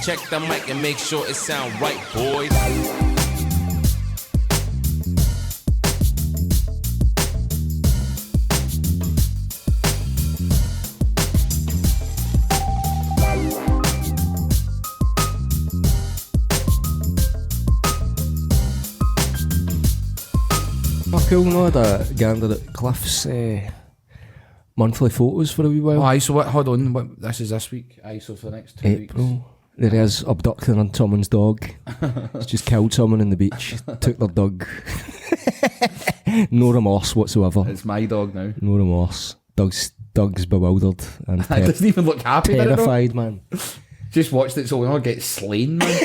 Check the mic and make sure it sound right, boys. Cool, no, I had a gander at Cliff's monthly photos for a wee while. Oh, aye, so what? Hold on, what, this is this week. Aye, so for the next 2 weeks. April. There he is, abducting on someone's dog. He's just killed someone on the beach, took their dog. No remorse whatsoever. It's my dog now. No remorse. Dog's bewildered and It doesn't even look happy. terrified, man. Just watched it so long, get slain, man.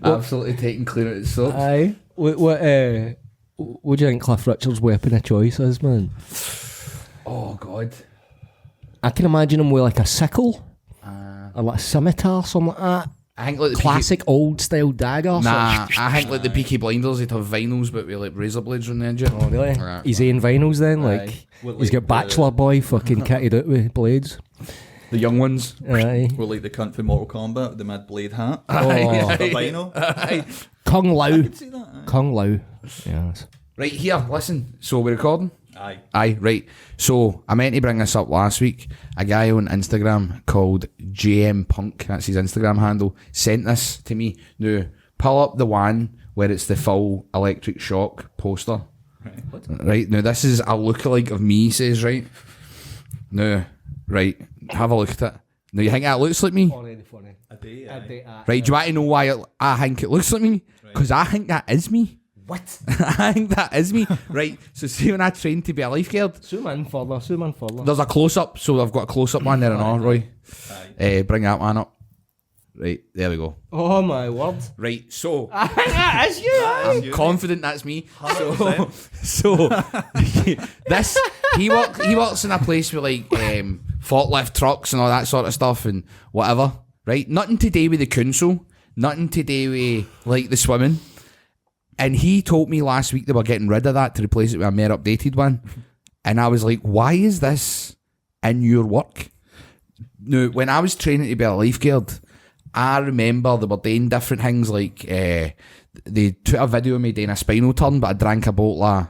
Absolutely taking clean at its soul. Aye. What do you think Cliff Richard's weapon of choice is, man? Oh, God. I can imagine him with like a sickle or like a scimitar, something like that. I think like the Classic old style dagger. Nah, I think like the Peaky Blinders, they'd have vinyls but with like razor blades on the edge. Oh, really? Yeah. He's in vinyls then? Like, Well, he's like got Bachelor Boy fucking kitted out with blades. The young ones. Aye. We're like the cunt from Mortal Kombat with the mad blade hat. Oh. The vinyl. Kung Lao. I could see that. Aye. Kung Lao. Yes. Right, here, listen. So we're recording? Aye. Aye, right. So I meant to bring this up last week. A guy on Instagram called JM Punk, that's his Instagram handle, sent this to me. Now, pull up the one where it's the full Electric Shock poster. Right. What? Right, now this is a lookalike of me, he says, right? Now, right, have a look at it. Now, you think that looks like me? Funny. A day, aye. Right, do you want to know why I think it looks like me? Because I think that is me. What? I think that is me. Right, so see when I trained to be a lifeguard, Zoom in further. there's a close-up, so I've got a close-up one there and all, Roy. Aye. Bring that one up. Right, there we go. Oh my word. Right, so That is you. I'm confident that's me. 100%. So this he works in a place with like forklift trucks and all that sort of stuff and whatever. Right, nothing to do with the council, nothing to do with like the swimming. And he told me last week they were getting rid of that to replace it with a more updated one. And I was like, why is this in your work? Now, when I was training to be a lifeguard, I remember they were doing different things like they took a video of me doing a spinal turn, but I drank a bottle of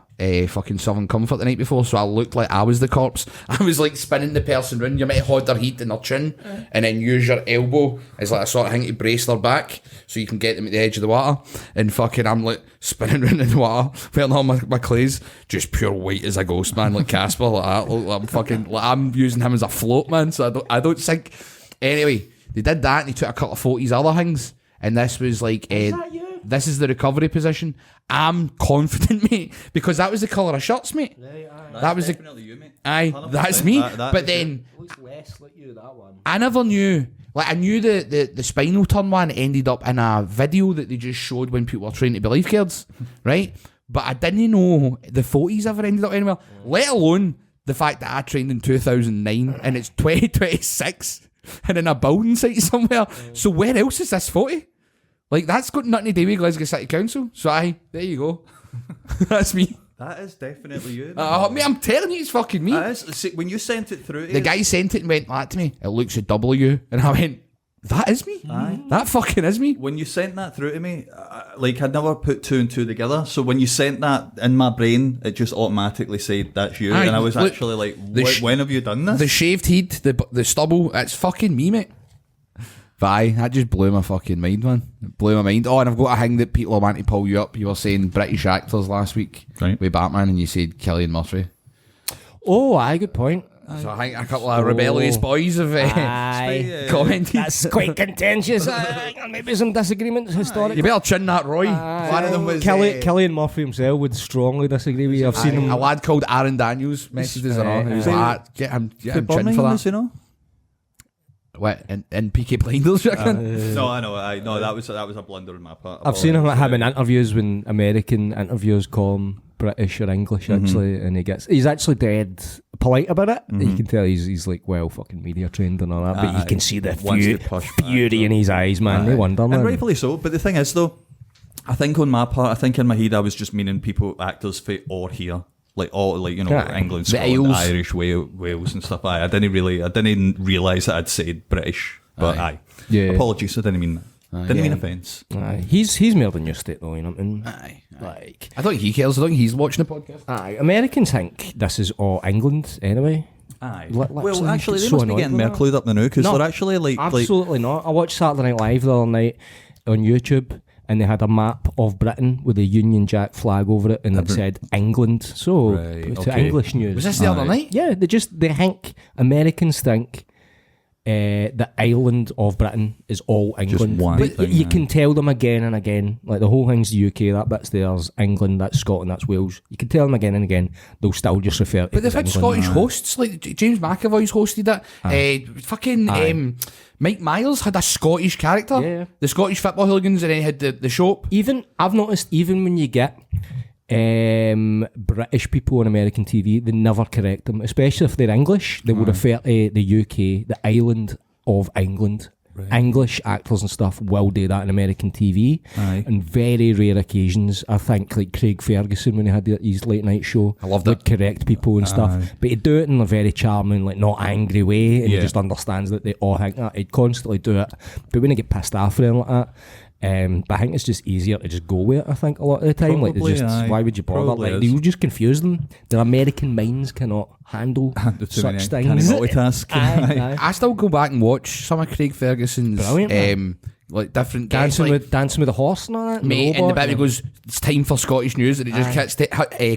fucking Southern Comfort the night before, so I looked like I was the corpse. I was like spinning the person round. You might hold their heat in their chin and then use your elbow as like a sort of thing to brace their back so you can get them at the edge of the water. And fucking I'm like spinning round in the water, wearing all my clothes, just pure white as a ghost, man, like Casper, like that. Like, I'm fucking, like I'm using him as a float, man, so I don't think. Anyway, they did that and he took a couple of photos other things, and this was like this is the recovery position. I'm confident, mate, because that was the colour of shirts, mate. That was definitely you, mate. Aye, 100%. that's me. That But is then Looks less like you, that one. I never knew. Like I knew the spinal turn one ended up in a video that they just showed when people were trying to be lifeguards, right? But I didn't know the photos ever ended up anywhere. Let alone the fact that I trained in 2009 and it's 2026 and in a building site somewhere. So where else is this photo? Like that's got nothing to do with Glasgow City Council. So aye, there you go. That's me. That is definitely you. Mate, I'm telling you, it's fucking me. That is, see, when you sent it through to The us- guy sent it and went like that to me. It looks a W, and I went, "That is me. Aye. That fucking is me." when you sent that through to me, like I'd never put two and two together. So when you sent that in my brain, it just automatically said that's you, Aye, and I was look, actually like, the when have you done this? The shaved head, the stubble, it's fucking me, mate. But aye, that just blew my fucking mind, man. It blew my mind. Oh, and I've got a thing that people want to pull you up. You were saying British actors last week Right. with Batman, and you said Cillian Murphy. Oh, aye, good point. So I think a couple of rebellious boys have Aye. commented. That's quite contentious. Maybe some disagreements historically. You better chin that, Roy. One of them was Cillian Murphy himself would strongly disagree with you. I've seen him. a lad called Aaron Daniels messaged us on. He was Aye. like, get him chin for Birmingham, that. you know? What, in Peaky Blinders, you reckon? No, I know. No, that was a blunder on my part. I've seen him in interviews when American interviewers call him British or English, actually, and he's actually dead polite about it. You can tell he's like well fucking media trained and all that, but you can see the Wants to push back, beauty in his eyes, man. No wonder, man. And rightfully so. But the thing is, though, I think on my part, I think in my head I was just meaning people, actors for or here. like all like England, The Scotland, Isles. Irish, Wales and stuff. I didn't realise that I'd said British, but Yeah. apologies, I didn't mean that. Didn't mean offence. Aye. He's more than used to it though, you know what I mean? Aye. Like, I don't think he cares. I don't think he's watching the podcast. aye, Americans think this is all England anyway. Aye. Literally, Actually, they so must be annoyed getting with more that. clued up than now because No, they're actually like Absolutely not. I watched Saturday Night Live the other night on YouTube, and they had a map of Britain with a Union Jack flag over it, and it said England. So Right, to okay. English news. Was this the other night? Yeah, they think Americans think the island of Britain is all England. one But thing, you yeah. can tell them again and again. Like the whole thing's the UK, that bit's theirs, England, that's Scotland, that's Wales. You can tell them again and again. They'll still just refer to it But they've as had England. Scottish hosts, like James McAvoy's hosted it. Mike Myers had a Scottish character. Yeah. The Scottish football hooligans, and then he had the shop. Even I've noticed, even when you get British people on American TV, they never correct them, especially if they're English. They will refer to the UK, the island of England. English actors and stuff will do that in American TV. Aye. On very rare occasions, I think like Craig Ferguson when he had his late night show, I loved would it. correct people and stuff. Aye. But he'd do it in a very charming, like not angry way, and he Yeah. just understands that they all think that. He'd constantly do it, but when he get pissed off or anything like that. But I think it's just easier to just go with it, I think, a lot of the time. Probably, Like, aye. why would you bother? Probably Like, is. you just confuse them. Their American minds cannot handle too many, such can't things. multitask. Aye. I still go back and watch some of Craig Ferguson's Brilliant, like different guests, Dancing like, with the horse and all that. mate, and the robot, bit he goes, it's time for Scottish news, and he just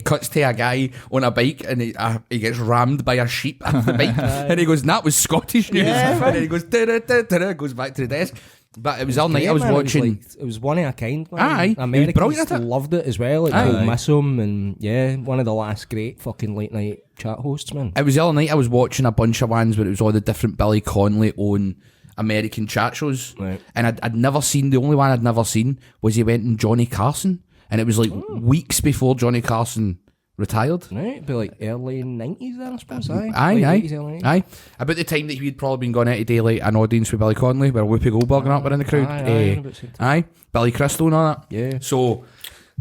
cuts to a guy on a bike, and he gets rammed by a sheep off the bike, and he goes, and that was Scottish news, Yeah. and then he goes, da-da-da-da-da, goes back to the desk. But it was all night I was man, watching. It was one of a kind. Man. Aye, he was Americans brilliant at it. loved it as well. Like, Aye. Don't miss him, and yeah, one of the last great fucking late night chat hosts, man. It was the other night I was watching a bunch of ones where it was all the different Billy Connolly own American chat shows, Right. and I'd never seen, the only one I'd never seen was he went in Johnny Carson, and it was like weeks before Johnny Carson retired. Right, be like early 90s then, I suppose. Aye, Aye, Late aye, 80s, early 90s. aye. About the time that he'd probably been going out today, like an audience with Billy Connolly, where Whoopi Goldberg and that were in the crowd. Aye, about the same time. Aye, Billy Crystal and all that. Yeah. So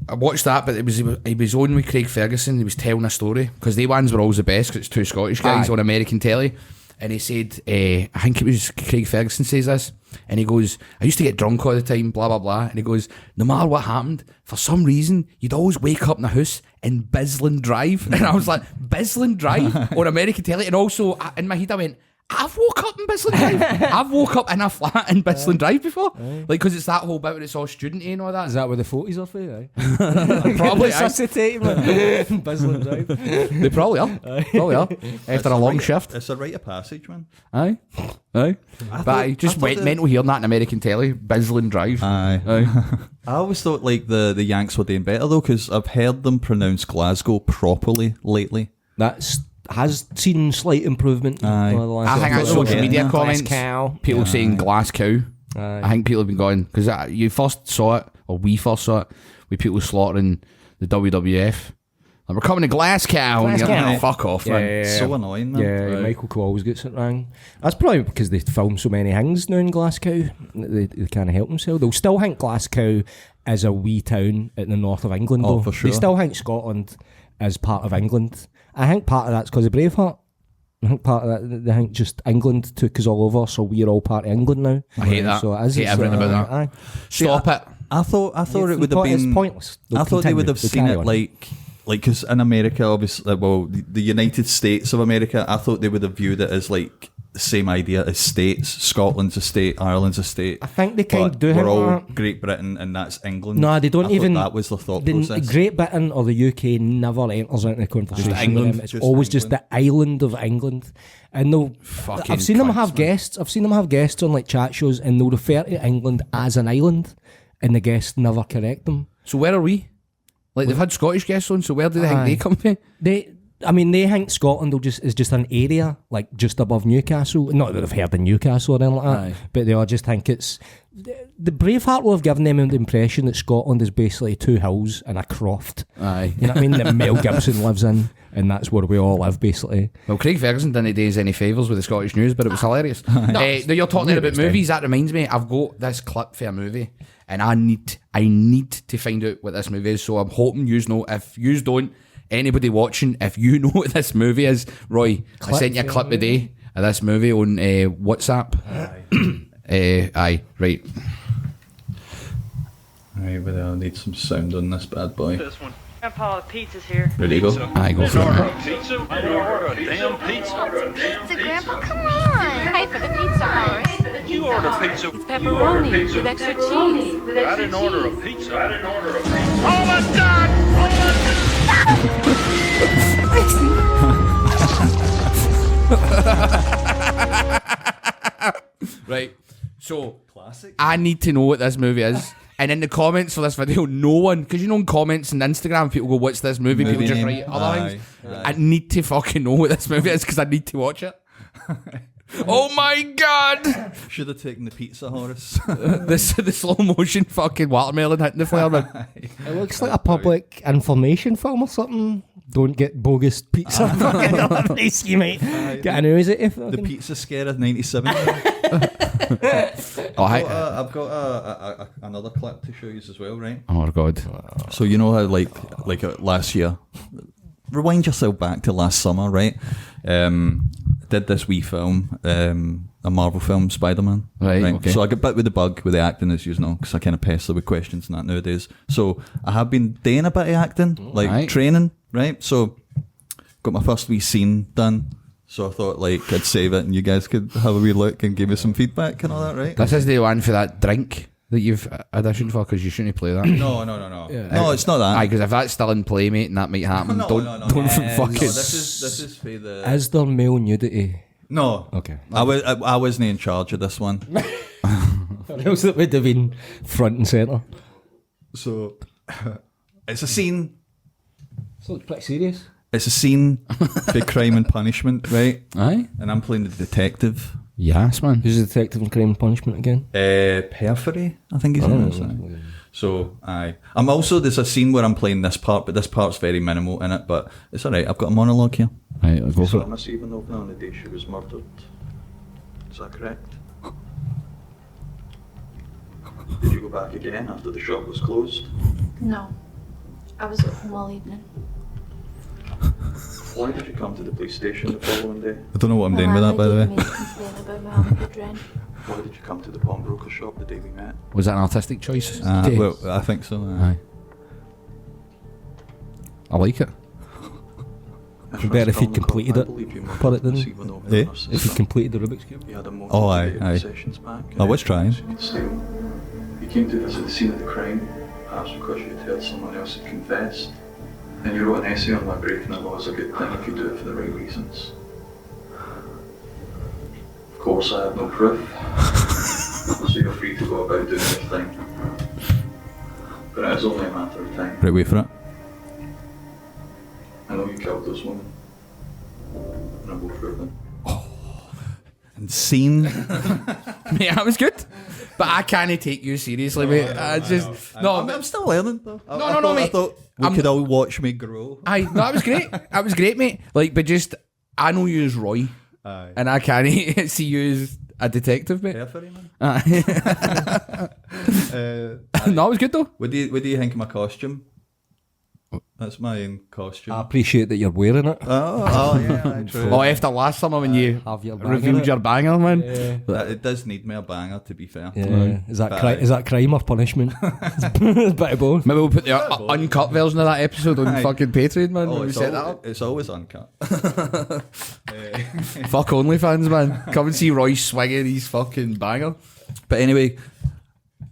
I watched that, but he was on with Craig Ferguson. He was telling a story because they ones were always the best because it's two Scottish guys Aye. on American telly. And he said, I think it was Craig Ferguson says this, and he goes, I used to get drunk all the time, blah, blah, blah. And he goes, no matter what happened, for some reason, you'd always wake up in the house in Bisland Drive. And I was like, Bisland Drive on American telly? And also, in my head, I went, I've woke up in Bisland Drive. I've woke up in a flat in Bisland Drive before. Like, because it's that whole bit where it's all studenty and all that. Is that where the 40s are for you? Aye? Probably, aye. Resuscitate, man. Bisland Drive. They probably are. Probably are. After a long shift. It's a rite of passage, man. Aye. Aye. But I just thought went that- mental hearing that in American telly. Bisland Drive. Aye. Aye. I always thought like the Yanks were doing better though, because I've heard them pronounce Glasgow properly lately. That's has seen slight improvement. Aye. over the last I think couple that's of social years. media Glass comments. cow. People saying glass cow. Aye. I think people have been going, because you first saw it, or we first saw it, with people slaughtering the WWF. And we're coming to Glasgow. And Glasgow. you're like, fuck off, man. Yeah. So annoying, man. Yeah, Right. Michael Coe always gets it wrong. That's probably because they film so many things now in Glasgow. They can't help themselves. They'll still think Glasgow is a wee town in the north of England, Oh, though. for sure. They still think Scotland is part of England. I think part of that's because of Braveheart. I think part of that, they think just England took us all over, so we're all part of England now. I hate that. So it is, Hate it's, everything about that. Aye. Stop it. I thought it would have It's been pointless. They'll I thought they continue. would have They'll seen carry it on. like because in America, obviously, well, the United States of America, I thought they would have viewed it as like the same idea as states. Scotland's a state, Ireland's a state. I think they kind but of do we're have all that. Great Britain and that's England. No, they don't I thought even. that was the thought the process. Great Britain or the UK never enters into the conversation. Just England. with them. It's Just always just England. the island of England. And they'll. Fucking I've seen them cunts, have man. guests. I've seen them have guests on like chat shows, and they'll refer to England as an island, and the guests never correct them. So where are we? Like, they've had Scottish guests on, so where do they think Aye. they come from? They think Scotland is just an area like just above Newcastle. Not that they've heard of Newcastle or anything like that, Aye. but they all just think it's the Braveheart will have given them the impression that Scotland is basically two hills and a croft. Aye. You know what I mean? That Mel Gibson lives in, and that's where we all live basically. Well, Craig Ferguson didn't do us any favours with the Scottish news, but it was hilarious. Now you're talking there about movies. That reminds me, I've got this clip for a movie, and I need to find out what this movie is. So I'm hoping yous know. If yous don't, anybody watching, if you know what this movie is, Roy, I sent you a clip today of this movie on WhatsApp. Aye, right. Right, but I'll need some sound on this bad boy. This one. Grandpa, the pizza's here. Ready to go? Aye, go for it, man. Pizza? I didn't order a damn pizza. Pizza, Grandpa, come on. Pay for the pizza, Horace. You order pizza. It's pepperoni with extra cheese. I didn't order a pizza. Oh my God! Right. So, classic. I need to know what this movie is. And in the comments for this video, no one, because you know in comments and Instagram, people go, "What's this movie?" People just write other things. I need to fucking know what this movie is because I need to watch it. Oh my God! Should have taken the pizza, Horace. The slow motion fucking watermelon hitting the flare, man. It looks like a public information film or something. Don't get bogus pizza. Fucking nice, you mate. Get an ooze at you. The pizza scare of '97. I've got another clip to show you as well, right? Oh God! So you know how like last year, rewind yourself back to last summer, right? Did this wee film, a Marvel film, Spider-Man. Right. Okay. So I get bit with the bug with the acting, as you know, because I kind of pester with questions and that nowadays. So I have been doing a bit of acting, like training, right? So got my first wee scene done. So I thought like I'd save it and you guys could have a wee look and give me some feedback and all that, right? This is the one for that drink that you've auditioned for because you shouldn't play that. No. Yeah. No, it's not that. Aye, because if that's still in play, mate, and that might happen, don't fucking. No, this is for the. Is there male nudity? No. Okay. I wasn't in charge of this one. What else that would have been front and centre? So it's a scene. So it's pretty serious. It's a scene for Crime and Punishment, right? Aye. And I'm playing the detective. Yes, man. Who's the detective in Crime and Punishment again? Perfidy, I think his name is. So, aye. I'm also, there's a scene where I'm playing this part, but this part's very minimal in it, but it's alright, I've got a monologue here. Right, I'll go for it. Miss Ivanovna on the day she was murdered. Is that correct? Did you go back again after the shop was closed? No. I was at home all evening. Why did you come to the police station the following day? I don't know what I'm doing with that, by the way. Made a complaint about my Hollywood rent. Why did you come to the pawnbroker shop the day we met? Was that an artistic choice? Well, I think so. Aye. I like it. It'd be better if he'd completed it. Put it in. Eh? If he completed the Rubik's Cube. Oh, aye. I was trying. You came to visit the scene of the crime, perhaps because you had heard someone else had confessed. And you wrote an essay on why breaking the law is a good thing if you do it for the right reasons. Of course, I have no proof, so you're free to go about doing your thing. But it is only a matter of time. Right, wait for it. I know you killed those women, and I will prove it. And scene. Mate, that was good. But I can't take you seriously, mate. I'm still learning, though. No, mate. I thought we could all watch me grow. Aye, no, that was great. That was great, mate. Like, but just, I know you as Roy. Aye. And I can't see you as a detective, mate. Perfidy, man. Aye. No, it was good, though. What do you think of my costume? That's my own costume. I appreciate that you're wearing it. Oh yeah, true. Oh, after last summer when you Have your banger revealed it. your banger, man. It does need me a banger, to be fair. Yeah. Is that crime or punishment? It's a bit of both. Maybe we'll put the uncut version of that episode on Aye. fucking Patreon, man. Oh, when we it's, set that up. it's always uncut. Fuck OnlyFans, man. Come and see Roy swinging his fucking banger. But anyway,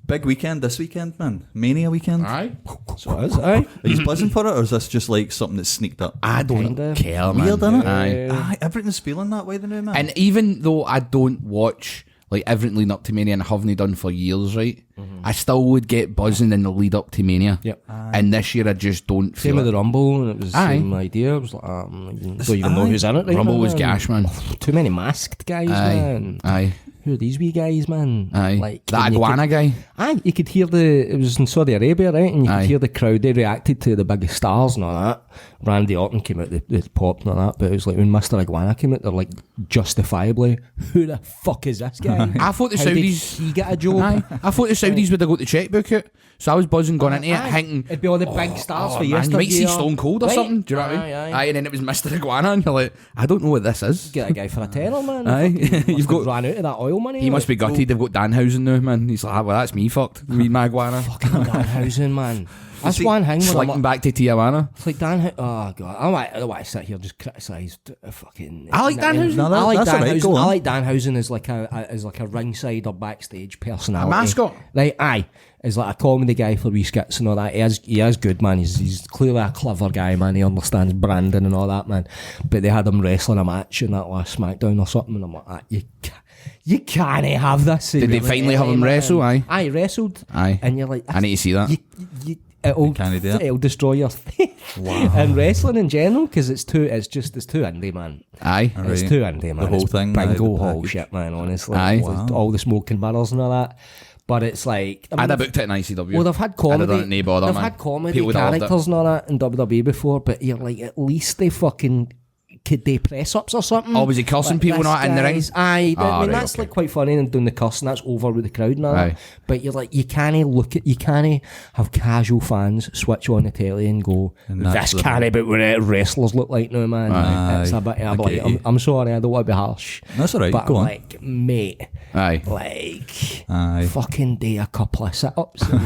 big weekend this weekend, man. Mania weekend. Aye. So it is, aye. Are you buzzing for it, or is this just like something that's sneaked up? I don't Kinda. care, man. Weird, innit? Aye. Aye, everything's feeling that way the new man. And even though I don't watch like everything leading up to Mania and I haven't done for years, right? I still would get buzzing in the lead up to Mania. Yep. And this year I just don't feel Same with it. the Rumble, and it was the Aye. same idea. It was like, don't even know who's in it. Right Rumble now, was man. gash, man. Too many masked guys, Aye. man. Aye. who are these wee guys, man? Aye. Like, That and you iguana guy. Aye, you could hear it was in Saudi Arabia, right? And you could hear the crowd, they reacted to the biggest stars and all that. Randy Orton came out, the pop and all that, but it was like when Mr. Iguana came out, they're like, justifiably, who the fuck is this guy? I thought the How did Saudis... he get a job? Aye. I thought the Saudis would have got the checkbook out. So I was buzzing going into it, thinking... It'd be all the big stars for man, yesterday. you might see Stone Cold or Right. something. Do you know what I mean? Aye, and then it was Mr. Iguana, and you're like, I don't know what this is. Get a guy for a tenner, man. Aye. You've got ran out of that oil money. He must be gutted. They've got Danhausen now, man. He's like, well, that's me fucked. Me, my iguana. fucking Danhausen, man. That's one thing. Slinking back to Tijuana. It's like Dan. Oh god, I don't want to sit here and just criticise fucking. I like Danhausen. No, I like that's all right, Danhausen. go on. I like Danhausen as like a ringside or backstage personality. A mascot. Right, aye. As like a comedy guy for wee skits and all that. He is good, man. He's clearly a clever guy, man. He understands branding and all that, man. But they had him wrestling a match in that last SmackDown or something, and I'm like, you can't have this. Did they finally have him wrestle? Aye. Aye, wrestled. Aye. And you're like, I need to see that. Can't do it. It'll destroy your faith. Wow. And wrestling in general, because it's too indie, man. Aye. It's too indie, man. The whole It's thing, bingo the hall package. shit, man. Honestly, Aye. all the smoke and mirrors and all that. But it's like, I'd have booked it in ICW. well, they've had comedy. I'd have done it, no bother, they've man. had comedy People would have loved characters and all that in WWE before, but you're like, at least they fucking could they press ups or something? Oh, was he cussing people this not in the ring? guy's- Aye, Oh, I mean right, that's okay. like quite funny and doing the cussing. That's over with the crowd and all Aye. that. But you're like, you can't have casual fans switch on the telly and go, And that's this the- can't be what wrestlers look like now, man. Aye. It's a bit. I'm, I like, get I'm, you. I'm sorry, I don't want to be harsh. That's all right, But go on. like, mate, Aye. like, Aye. fucking do a couple of sit-ups. Do you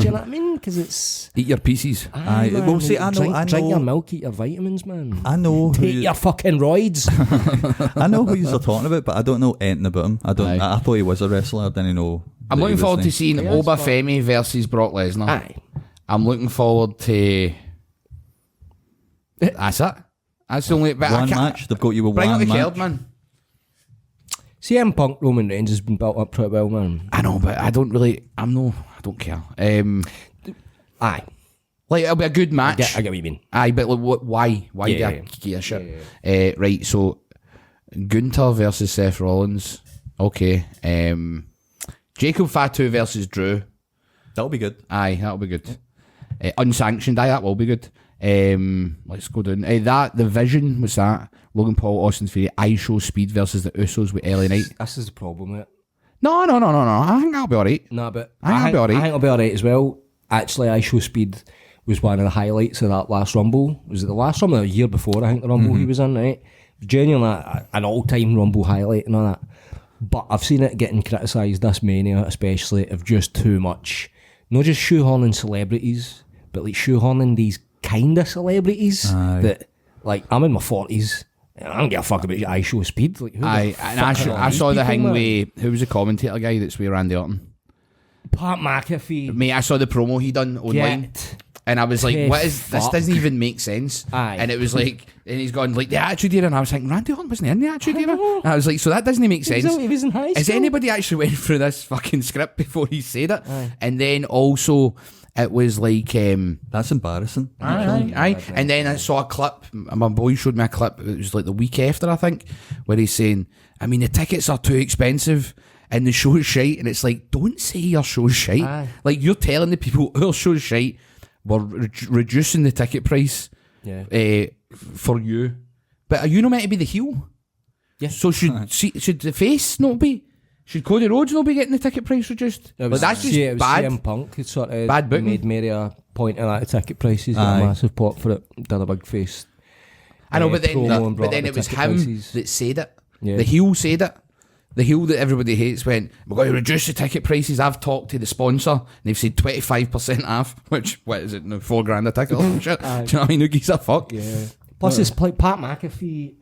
know what I mean? Because it's. Eat your pieces. Aye, man, well, see, I know- drink your milk, eat your vitamins, man. I know Take your fucking roids. I know who you're talking about, but I don't know anything about him. I don't. Aye. I thought he was a wrestler. I didn't know. I'm that he looking was forward to the- seeing Yes, Oba but- Femi versus Brock Lesnar. Aye. I'm looking forward to... That's it. That's the only... But I one can't- match. They've got you with Bring out one the match. card, man. CM Punk Roman Reigns has been built up pretty well, man. I know, but I don't really... I don't care. Aye. Like, it'll be a good match. I get what you mean. Aye, but like, why? Why Yeah, do I yeah. give a shit? Right, so Gunther versus Seth Rollins. Okay. Jacob Fatu versus Drew. That'll be good. Aye, that'll be good. Unsanctioned, aye, that will be good. Let's go down. The Vision was that. Logan Paul, Austin Theory, IShowSpeed versus the Usos with LA Knight. This is the problem with it. No. I think that'll be alright. Nah, but I think it'll be alright. I think it'll be alright as well. Actually, IShowSpeed was one of the highlights of that last Rumble. Was it the last Rumble or the year before? I think the Rumble he was in, right? Genuinely an all-time Rumble highlight and all that. But I've seen it getting criticised this Mania, especially of just too much. Not just shoehorning celebrities, but like shoehorning these kind of celebrities that, like, I'm in my 40s. And I don't give a fuck about IShowSpeed. Like, who the Aye, fuck and are I these saw the people, thing man? with, who was the commentator guy that's with Randy Orton? Pat McAfee. Mate, I saw the promo he done online. Get And I was like, the what is this? fuck. Doesn't even make sense. Aye. And it was like, and he's gone like the Attitude Era, and I was like, Randy Orton wasn't in the Attitude Era. And I was like, so that doesn't make sense. He was in high school. Has anybody actually went through this fucking script before he said it? And then also, it was like, That's embarrassing. aye. And then I saw a clip. My boy showed me a clip. It was like the week after, I think, where he's saying, I mean, the tickets are too expensive. And the show's shite, and it's like, don't say your show's shite. Aye. Like, you're telling the people our show's shite, we're reducing the ticket price for you. But are you not meant to be the heel? Yeah. So should the face not be? Should Cody Rhodes not be getting the ticket price reduced? It was, Like, that's just it was bad. CM Punk who sort of Bad booking. made Mary a point of that ticket prices, got Aye. a massive pot for it, did a big face. I know, but then, promo and brought but then up it the was ticket him prices. that said it. Yeah. The heel said it. The heel that everybody hates went, we're going to reduce the ticket prices. I've talked to the sponsor and they've said 25% off, which, what is it, no, $4,000 a ticket or some shit. Do you know what I mean? Who gives a fuck? Yeah. Plus, it's like Pat McAfee,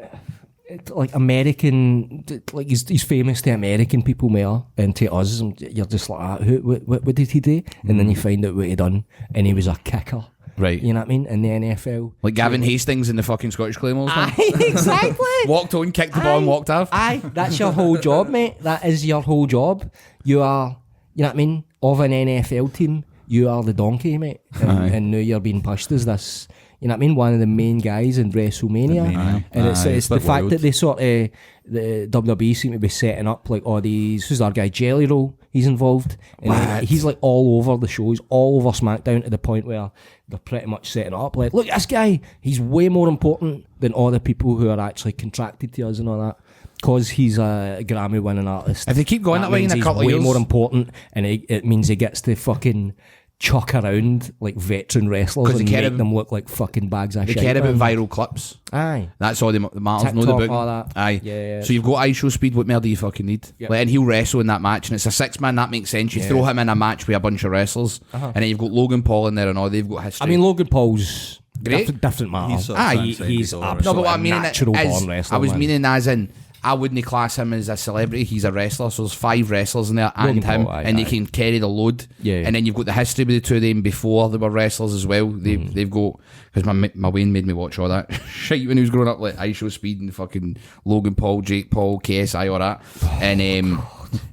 like American, like he's famous to American people more, and to us, you're just like, what did he do? And then you find out what he done, and he was a kicker. Right. You know what I mean? In the NFL. Like Gavin Hastings in the fucking Scottish Claymores. man. Aye, exactly. Walked on, kicked the ball and walked off. Aye, that's your whole job, mate. That is your whole job. You are, you know what I mean, of an NFL team, you are the donkey, mate. And now you're being pushed as this, you know what I mean, one of the main guys in WrestleMania. And it's the fact that they sort of, the WWE seem to be setting up like all these, who's our guy, Jelly Roll, he's involved. And he's like all over the show, he's all over SmackDown to the point where they're pretty much setting it up like, look, this guy, he's way more important than all the people who are actually contracted to us and all that. Because he's a Grammy-winning artist. If they keep going that way in a couple of years, he's way more important, and it means he gets to fucking chuck around like veteran wrestlers and make them look like fucking bags of shit. They care about viral clips. Aye. That's all that matters. TikTok, No the book. all that. Aye. Yeah. So you've got ISO speed. What more do you fucking need? Yep. Like, and he'll wrestle in that match, and it's a 6-man. That makes sense. You throw him in a match with a bunch of wrestlers, and then you've got Logan Paul in there and all. They've got history. I mean, Logan Paul's great. Different matter. He's sort of he's transcended absolutely No, but what I mean natural is, born wrestler. I was man. meaning as in, I wouldn't class him as a celebrity. He's a wrestler. So there's 5 wrestlers in there and Logan him, Paul, and they can carry the load. Yeah. And then you've got the history with the two of them before they were wrestlers as well. They've got, because my Wayne made me watch all that shit when he was growing up, like ISO Speed and fucking Logan Paul, Jake Paul, KSI, all that,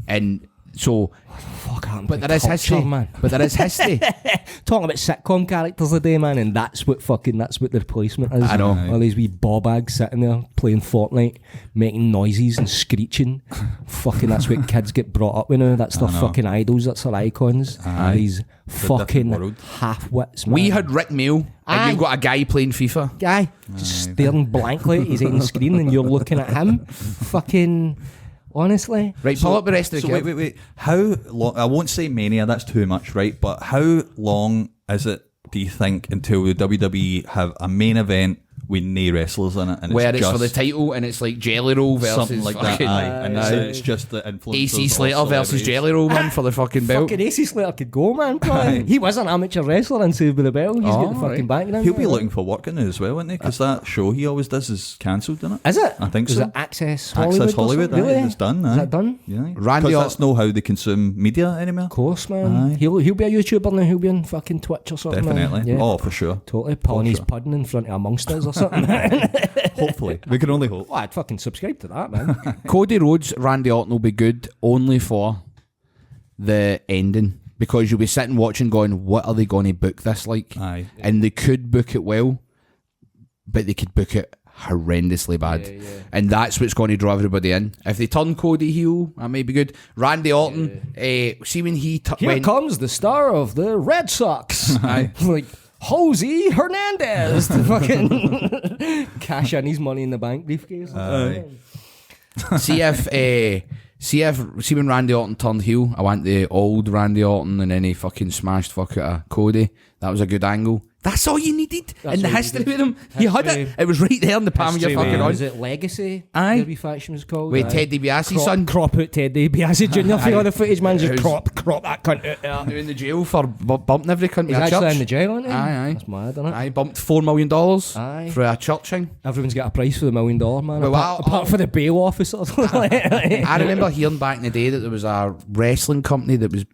and so. But there is history, man. But there is history. Talking about sitcom characters today, man, and that's what the replacement is. I know. All these wee bags sitting there playing Fortnite, making noises and screeching. Fucking, that's what kids get brought up with now. That's their fucking idols. That's their icons. These fucking half-wits, man. We had Rick Mail, and you've got a guy playing FIFA. Guy just staring blankly at his own screen, and you're looking at him. Fucking... Honestly. Right, pull up the rest of the So wait. How long? I won't say mania, that's too much, right? But how long is it, do you think, until the WWE have a main event with no wrestlers in it? And Where it's just for the title and it's like Jelly Roll versus something like that. fucking And it's just the influence. AC Slater versus Jelly Roll, man, for the fucking belt. Fucking AC Slater could go, man. He was an amateur wrestler and Saved by the Bell. He's got the fucking background. He'll be looking for work in it as well, won't he? Because that show he always does is cancelled, isn't it? Is it? I think is so. It Access Hollywood? Access Hollywood, really? It's done. Is that done? Yeah. Randy Because that's not how they consume media anymore. Of course, man. He'll be a YouTuber now. He'll be on fucking Twitch or something. Definitely. Man. Yeah. Oh, for sure. Totally. Pulling his sure. pudding in front of amongst us or something. Hopefully. We can only hope. Well, I'd fucking subscribe to that, man. Cody Rhodes, Randy Orton will be good only for the ending. Because you'll be sitting watching going, what are they going to book this like? Aye. And they could book it well, but they could book it horrendously bad. And that's what's going to draw everybody in. If they turn Cody heel, that may be good. Randy Orton, see when he Here comes the star of the Red Sox. Like, Jose Hernandez to fucking cash in his money in the bank briefcase. See when Randy Orton turned heel, I want the old Randy Orton and then he fucking smashed fuck out of Cody. That was a good angle. That's all you needed in the history with him. You had it. It was right there in the palm of your fucking hand. Was it Legacy? Aye. The faction was called. With Ted DiBiase's son. Crop out Ted DiBiase Jr. for all the footage, man. Just crop that cunt out there. They're in the jail for bumping every cunt He's in a actually church. in the jail, isn't he? Aye. That's mad, isn't it? Aye, bumped $4 million for a church thing. Everyone's got a price for the $1 million, man. Well, apart for the bail officers. I remember hearing back in the day that there was a wrestling company that was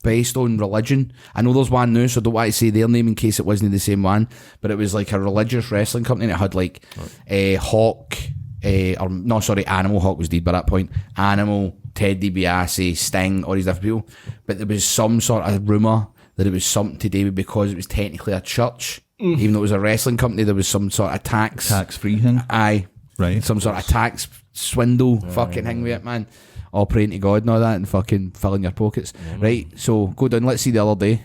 based on religion. I know there's one now, so I don't want to say their name in case it wasn't the same one, but it was like a religious wrestling company and it had like Hawk, Animal Hawk was dead by that point. Animal, Ted DiBiase, Sting, all these different people. But there was some sort of rumour that it was something to do with, because it was technically a church, even though it was a wrestling company, there was some sort of tax-free thing. Aye. Right. Some sort of tax swindle fucking thing with it, man. All praying to God and all that and fucking filling your pockets. Right, so go down, let's see the other day.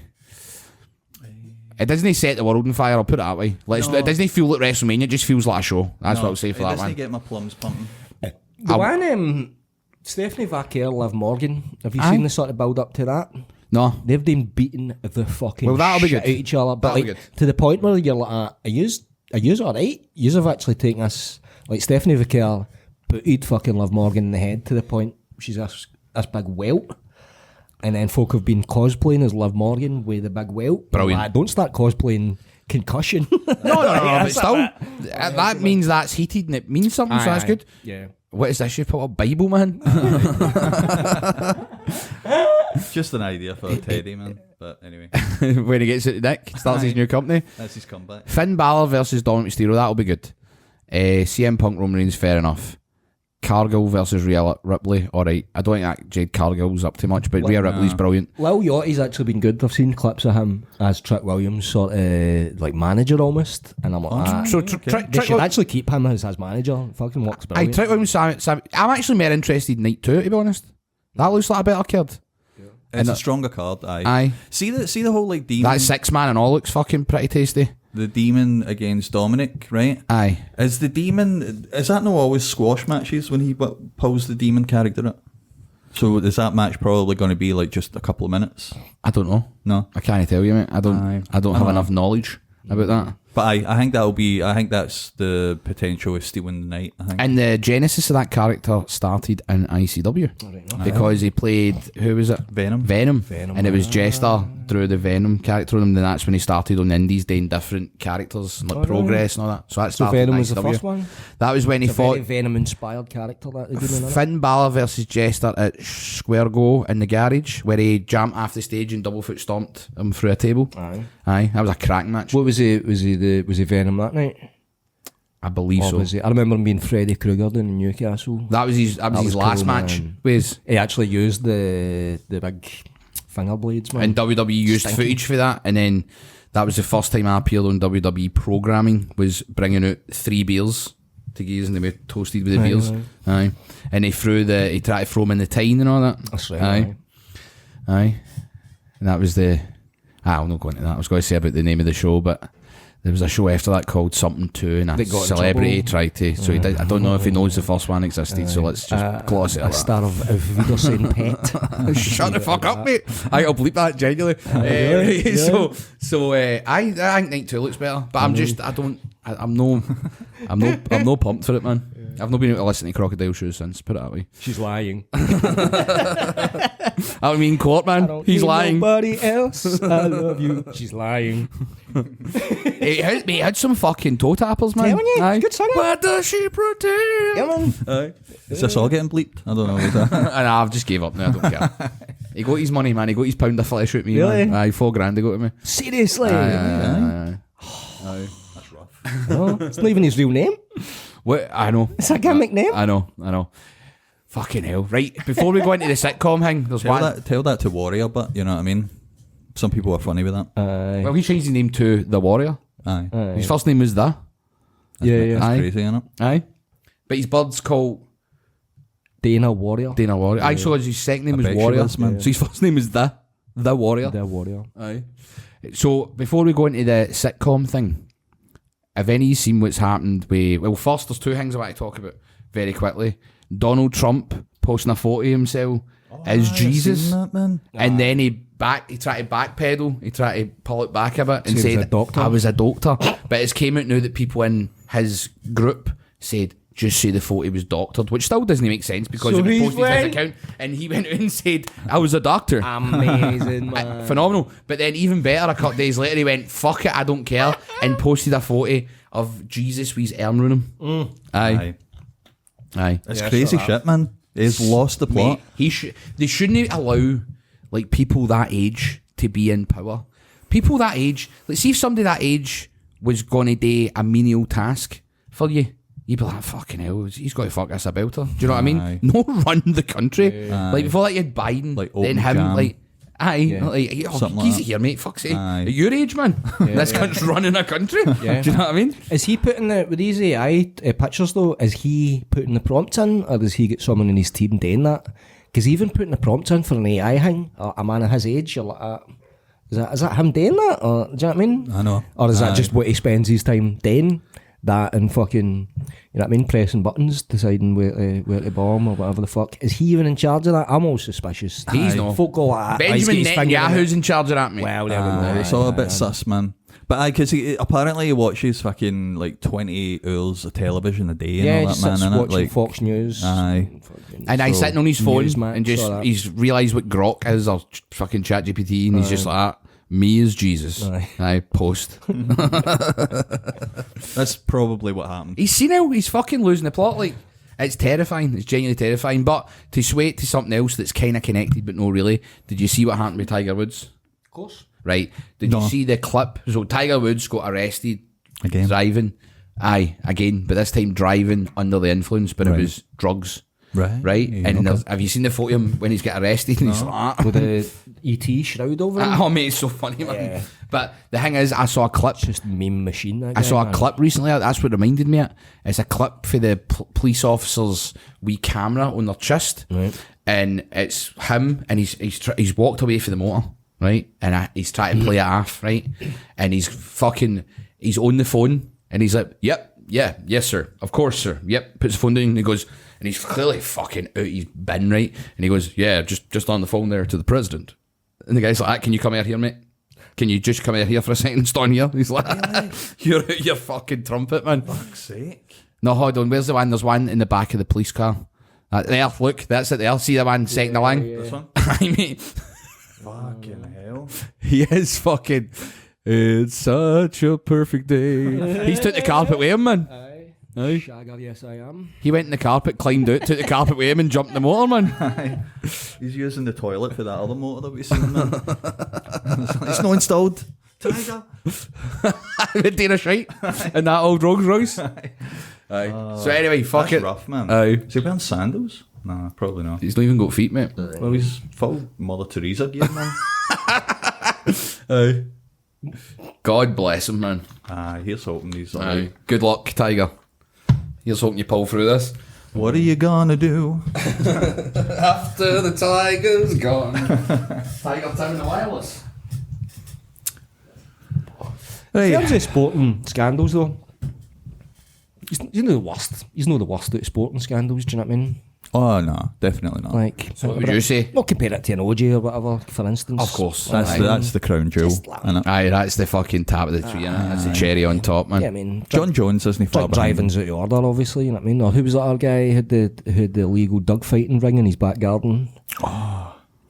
It doesn't set the world on fire, I'll put it that way. It doesn't feel like WrestleMania, it just feels like a show. That's what I'll say for that one. It doesn't get my plums pumping. The one, Stephanie Vaquer, Liv Morgan, have you seen the sort of build up to that? No. They've been beating the fucking that'll be shit good. out each other. But That'll be like, good. to the point where you're like, are you alright? You have actually taken us, like Stephanie Vaquer booted fucking Liv Morgan in the head to the point she's this big welt. And then folk have been cosplaying as Liv Morgan with the big welt. Brilliant. Like, don't start cosplaying concussion. No, but still, that means that's heated and it means something, so that's good. Yeah. What is this? You put a Bible, man? Just an idea for Teddy, man. But anyway, When he gets it to Nick, starts his new company. that's his comeback. Finn Balor versus Dominic Mysterio, that'll be good. CM Punk, Roman Reigns, fair enough. Cargill versus Rhea Ripley. All right, I don't think that Jade Cargill's up too much, but Rhea Ripley's brilliant. Lil Yachty's actually been good. I've seen clips of him as Trick Williams' sort of like manager almost, and I'm like, So they should actually keep him as his manager. Fucking works brilliant. Trick Williams, I'm actually more interested in night 2, to be honest. That looks like a better card. It's a stronger card. Aye. See the whole like demon. That 6-man and all looks fucking pretty tasty. The demon against Dominic, right? Aye. Is that not always squash matches when he pulls the demon character up? So is that match probably going to be like just a couple of minutes? I don't know. No, I can't tell you, mate. I don't have enough knowledge about that. But I think that's the potential of stealing the night. I think. And the genesis of that character started in ICW because he played, who was it? Venom. And it was Jester through the Venom character, and then that's when he started on the Indies doing different characters and like Progress and all that. So that started Venom in was ICW. the first one. That was when he fought Venom inspired character that they did in it. Finn Balor versus Jester at Square Go in the garage, where he jumped off the stage and double foot stomped him through a table. Aye, that was a cracking match. What was he? Was he Venom that night? I believe so. Was he? I remember him being Freddy Krueger in Newcastle. That was his last cool, match. Man. He actually used the big finger blades, man. And WWE used footage for that, and then that was the first time I appeared on WWE programming, was bringing out 3 beers to give and they were toasted with the beers. Aye. And he tried to throw them in the tine and all that. That's right. Aye. And that was I'll not go into that. I was going to say about the name of the show, but there was a show after that called Something 2, and a celebrity tried to. So he did, I don't know if he knows the first one existed, so let's just gloss it. A star of Wiedersehen Pet. Shut the fuck up, mate. I'll bleep that genuinely. I think Night 2 looks better, but I'm no pumped for it, man. I've not been able to listen to Crocodile Shoes since, put it that way. She's lying. I mean, Court, man. He's lying. Nobody else. I love you. She's lying. He had some fucking toe tappers, man. Telling you, good singer. Where does she pretend? Yeah, man. Is this all getting bleeped? I don't know. Is that? Nah, I've just gave up now. I don't care. He got his money, man. He got his pound of flesh with me. Really? Man. Aye, $4,000 he got to me. Seriously? Aye. That's rough. Oh, it's not even his real name. What? I know. It's a gimmick name. I know. Fucking hell. Right, before we go into the sitcom thing, there's tell that to Warrior, but you know what I mean? Some people are funny with that. Well, he changed his name to The Warrior. Aye. His first name was The. Yeah. Aye. Crazy, isn't it? Aye. But his bird's called Dana Warrior. Aye, so his second name was bet she Warrior. was, man. So his first name was The Warrior. The Warrior. Aye. So before we go into the sitcom thing, have any of you seen what's happened with... Well, first, there's 2 things I want to talk about very quickly. Donald Trump posting a photo of himself as Jesus. That, man. And then he tried to backpedal. He tried to pull it back a bit and said, I was a doctor. But it's came out now that people in his group said, just say the photo was doctored, which still doesn't make sense because it was posted to his account and he went out and said, I was a doctor. Amazing, man. Phenomenal. But then even better, a couple days later, he went, fuck it, I don't care, and posted a photo of Jesus with his arm around him. Aye. It's crazy shit, man. He's lost the plot. Mate, they shouldn't allow like people that age to be in power. People that age, let's see if somebody that age was going to do a menial task for you. You'd be like, fucking hell, he's got to fuck us a belter. Do you know what I mean? Aye. No, run the country. Like before that, you had Biden, Like then Open him, Jam. like, aye, Something like he's that. here, mate. Fuck's sake. Aye. At your age, man. This country's running a country. Do you know what I mean? Is he putting with these AI pictures though? Is he putting the prompts in, or does he get someone in his team doing that? Because even putting the prompts in for an AI thing, a man of his age, you're like, is that him doing that? Or do you know what I mean? I know. Or is that just what he spends his time doing? That and fucking, you know what I mean, pressing buttons, deciding where to bomb or whatever the fuck. Is he even in charge of that? I'm all suspicious. He's not. Folk go like that. Benjamin Netanyahu's in charge of that, mate. Well, there we go. It's all a bit sus, man. But because apparently he watches fucking like 28 hours of television a day and all that, just man. sits Innit? watching Like, Fox News. Aye. And I sitting on his phone Newsmax, and just all that. he's realised what Grok is or fucking ChatGPT, and he's just like, me is Jesus. I post. That's probably what happened. He's seen how he's fucking losing the plot. Like, it's terrifying. It's genuinely terrifying. But to sway it to something else that's kind of connected, but no, really. Did you see what happened with Tiger Woods? Of course. Right. Did you see the clip? So Tiger Woods got arrested Again. driving Aye, again, but this time driving under the influence, but it was drugs. Right? And have you seen the photo of him when he's got arrested and he's like, with the ET shroud over him? oh mate, it's so funny, man. Yeah. But the thing is, I saw a clip. It's just meme machine. That I guy, saw man. a clip recently. That's what reminded me of it. It's a clip for the police officer's camera on their chest, right. And it's him, and he's walked away from the motor, right, and he's trying to play it off, right, and he's on the phone, and he's like, yes sir, of course sir, yep, puts the phone down, and he goes, and he's clearly fucking out his bin, right, and he goes, yeah, just on the phone there to the president, and the guy's like, can you come out here, mate? Can you just come out here for a second and stand here? He's like, you're out your fucking trumpet, man. Fuck's sake. No, hold on. Where's the one? There's one in the back of the police car. There, look. That's it there. See the one second along? This one? I mean, Fucking hell. he is fucking... It's such a perfect day. He's took the carpet with him, man. Aye. Shagger, yes I am. He went in the carpet, climbed out, took the carpet with him and jumped in the motor, man. He's using the toilet for that other motor that we've seen, man. It's not installed. Tiger. With Dana Shite and that old Rolls Royce. Aye. So anyway, fuck That's it. rough, man. Aye. Is he wearing sandals? Nah, probably not. He's not even got feet, mate. Well, he's full Mother Teresa gear, man. Aye. God bless him, man. Here's hoping he's Aye. Good luck, Tiger. Here's hoping you pull through this. What are you gonna do? After the tiger's gone. Tiger Town the Wireless. In terms of sporting scandals, though, he's not the worst. He's not the worst out of sporting scandals. Do you know what I mean? Oh no, definitely not. Like, So what would you say? not compare it to an OJ or whatever, for instance. Of course. That's the crown jewel, Just like- innit? Aye, that's the fucking tap of the tree, innit? That's the cherry on top, man. Yeah, I mean, John Jones isn't far drink behind. driving's out of order, obviously. You know what I mean? Or who was that other guy who had the illegal dog fighting ring in his back garden?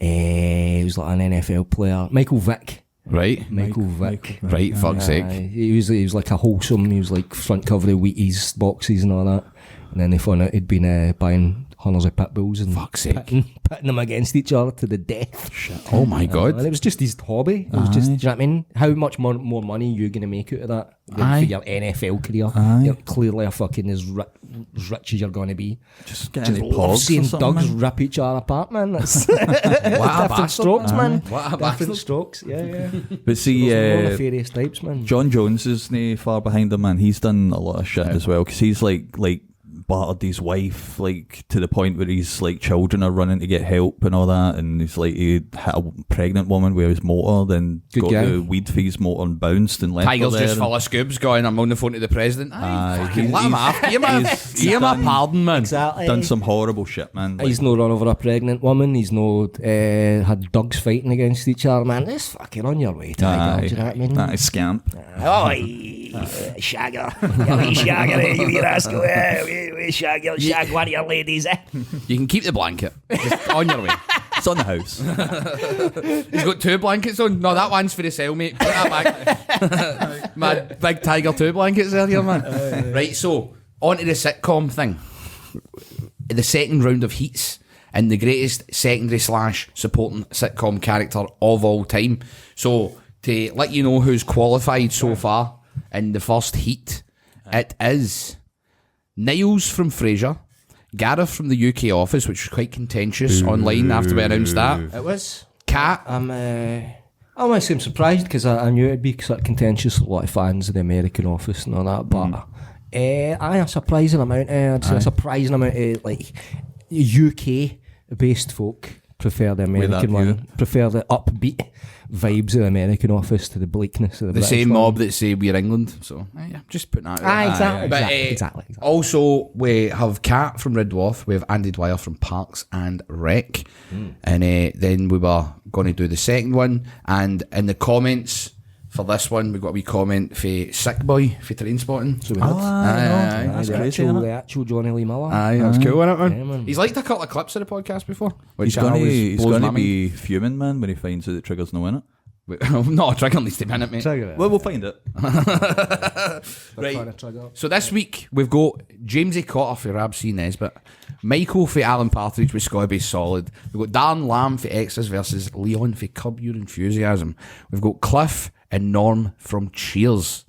He was like an NFL player, Michael Vick. Right? Michael Vick. Right, fuck's sake. He was like a wholesome. He was like front cover of Wheaties boxes and all that. And then they found out he'd been buying hundreds of pit bulls and Fuck's sake. pitting them against each other to the death. Shit. Oh my God. And it was just his hobby. It was just, do you know what I mean? How much more money are you going to make out of that Aye. for your NFL career? You're clearly a fucking as rich as you're going to be. Just get Just any love pogs seeing or something, dogs man. rip each other apart, man. That's What a different bastard, strokes, man. What a Different bastard. strokes, yeah. But see, Those are more nefarious types, man. John Jones isn't far behind him, man. He's done a lot of shit as well, because he's like battered his wife, like to the point where his like children are running to get help and all that, and he's like he hit a pregnant woman with his motor, then Good got guy. the weed for his motor and bounced and left her Tiger's there just and- full of scoobs going, I'm on the phone to the president. Aye, fucking let him he's- off. Give him he's a done- pardon, man. Exactly. done some horrible shit, man. Like, He's no run over a pregnant woman. He's no had dogs fighting against each other, man. It's fucking on your way, Tiger. Do you know what I mean? That is scamp. Shagger. Shagger, you rascal. Shag one of your ladies, eh? You can keep the blanket. Just on your way. It's on the house. He's got 2 blankets on. No, that one's for the cellmate. Put that back. My big Tiger 2 blankets there, here, man. Right, so, on to the sitcom thing. The second round of heats and the greatest secondary / supporting sitcom character of all time. So, to let you know who's qualified so far in the first heat, it is Niles from Frasier, Gareth from the UK office, which was quite contentious online after we announced that. It was. Kat. I must say I'm surprised because I knew it'd be sort of contentious. A lot of fans of the American office and all that, but a surprising amount. I'd say a surprising amount of like UK-based folk prefer the American view. one. Prefer the upbeat vibes of the American office to the bleakness of the British Same one. mob that say we're England. So, yeah, just putting that out there. Exactly. But, Exactly. Also, we have Kat from Red Dwarf, we have Andy Dwyer from Parks and Rec, and then we were going to do the second one, and in the comments for this one, we got a wee comment for Sick Boy for Trainspotting. So we had. Aye. That's the, crazy, actual, innit? the actual Johnny Lee Miller. Aye, that's cool, isn't it, man? Yeah, man. He's liked a couple of clips of the podcast before, which He's going always blows my to mind. be fuming, man, when he finds out that Trigger's no in it. Not a trigger needs to be in it, mate. Well, we'll find it. Right. So this week we've got Jamesy Cotter for Rab C. Nesbitt, Michael for Alan Partridge with Scotty Be Solid. We've got Darren Lamb for Extras versus Leon for Curb Your Enthusiasm. We've got Cliff and Norm from Cheers.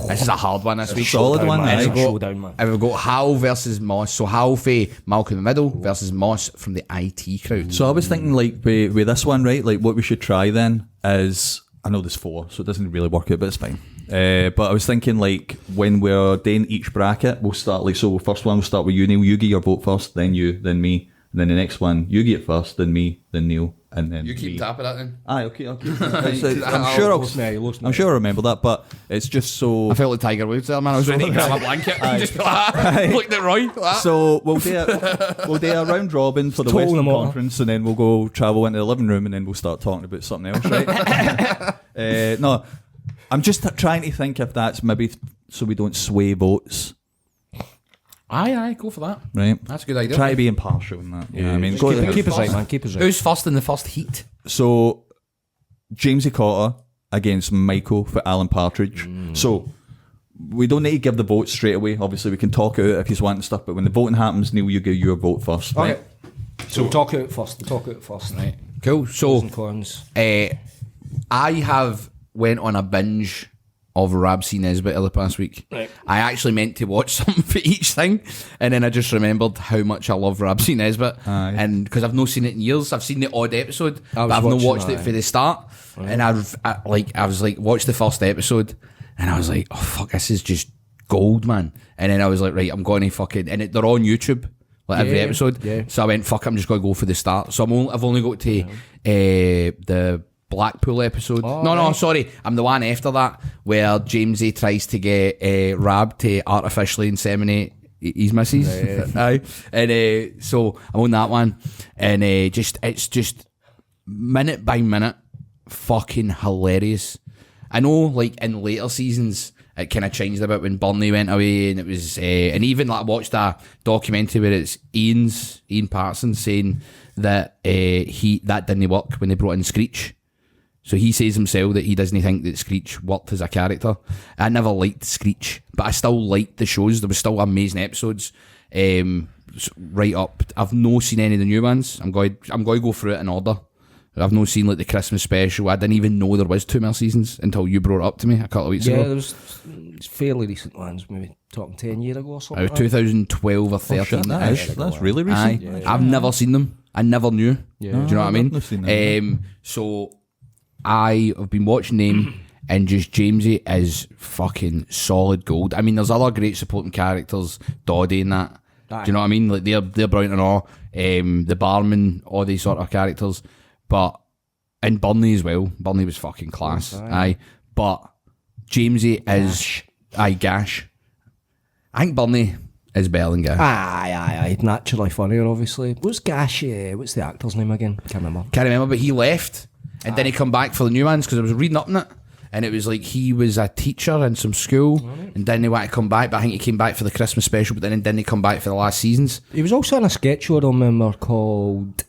This is a hard one this week. Solid one, man. aye. It's a showdown, man. And we've got Hal versus Moss. So Hal for Malcolm in the Middle versus Moss from the IT crowd. So I was thinking, like, with this one, right, like, what we should try then is, I know there's 4, so it doesn't really work out, but it's fine. But I was thinking, like, when we're doing each bracket, we'll start, like, so first one, we'll start with you, Neil. You get your vote first, then you, then me. And then the next one, you get it first, then me, then Neil, and then You keep me. tapping that then. Aye, okay. I'm Lost sure I'll remember that, but it's just so. I felt like Tiger Woods there, man. I was ready to grab a blanket and just be like, looked at Roy. Like that. So we'll do a round robin for the Total Western amount. Conference, and then we'll go travel into the living room, and then we'll start talking about something else, right? No, I'm just trying to think if that's maybe so we don't sway votes, Aye, go for that. right? That's a good idea. Try to be impartial in that. Yeah, I mean, Keep us right, man. Keep us right. Who's first in the first heat? So Jamesy Cotter against Michael for Alan Partridge. So we don't need to give the vote straight away. Obviously, we can talk it out if you want and stuff. But when the voting happens, Neil, you give your vote first, right? Okay. So we'll talk out first. Right. Cool. So Pros and cons. I have went on a binge of Rab C. Nesbitt the past week. Right. I actually meant to watch something for each thing, and then I just remembered how much I love Rab C. Nesbitt. Aye. And because I've not seen it in years, I've seen the odd episode, but was I've not watching watched that, it for the start. And I was like, watched the first episode, and I was like, oh fuck, this is just gold, man. And then I was like, right, I'm going to fucking, and they're on YouTube. Like every episode. Yeah. So I went, fuck, I'm just going to go for the start. So I've only got to the Blackpool episode. No, sorry. I'm the one after that where Jamesy tries to get Rab to artificially inseminate his missus. Aye. And so I'm on that one. And it's just minute by minute fucking hilarious. I know, like, in later seasons, it kind of changed a bit when Burnley went away, and it was, and even like I watched a documentary where it's Ian Patterson saying that that didn't work when they brought in Screech. So he says himself that he doesn't think that Screech worked as a character. I never liked Screech, but I still liked the shows. There was still amazing episodes. Right up, I've not seen any of the new ones. I'm going to go through it in order. I've not seen like the Christmas special. I didn't even know there was 2 more seasons until you brought it up to me a couple of weeks ago. Yeah, there was fairly recent ones, maybe talking 10 years ago or something. Out 2012 or 13. Shit, that's really recent. Aye. I've never seen them. I never knew. Yeah. Do you know what I mean? I've not seen them. So I have been watching them, and just Jamesy is fucking solid gold. I mean, there's other great supporting characters, Doddy and that. Aye. Do you know what I mean? Like they're brilliant and all. The barman, all these sort of characters. But and Burnley as well. Burnley was fucking class. Aye. But Jamesy is Gash. I think Burnley is better than Gash. Aye. Naturally funnier, obviously. What's Gash? What's the actor's name again? Can't remember. But he left, and then he come back for the new ones because I was reading up on it, and it was like he was a teacher in some school, and then they wanted to come back. But I think he came back for the Christmas special, but then didn't he come back for the last seasons? He was also in a sketch show I remember called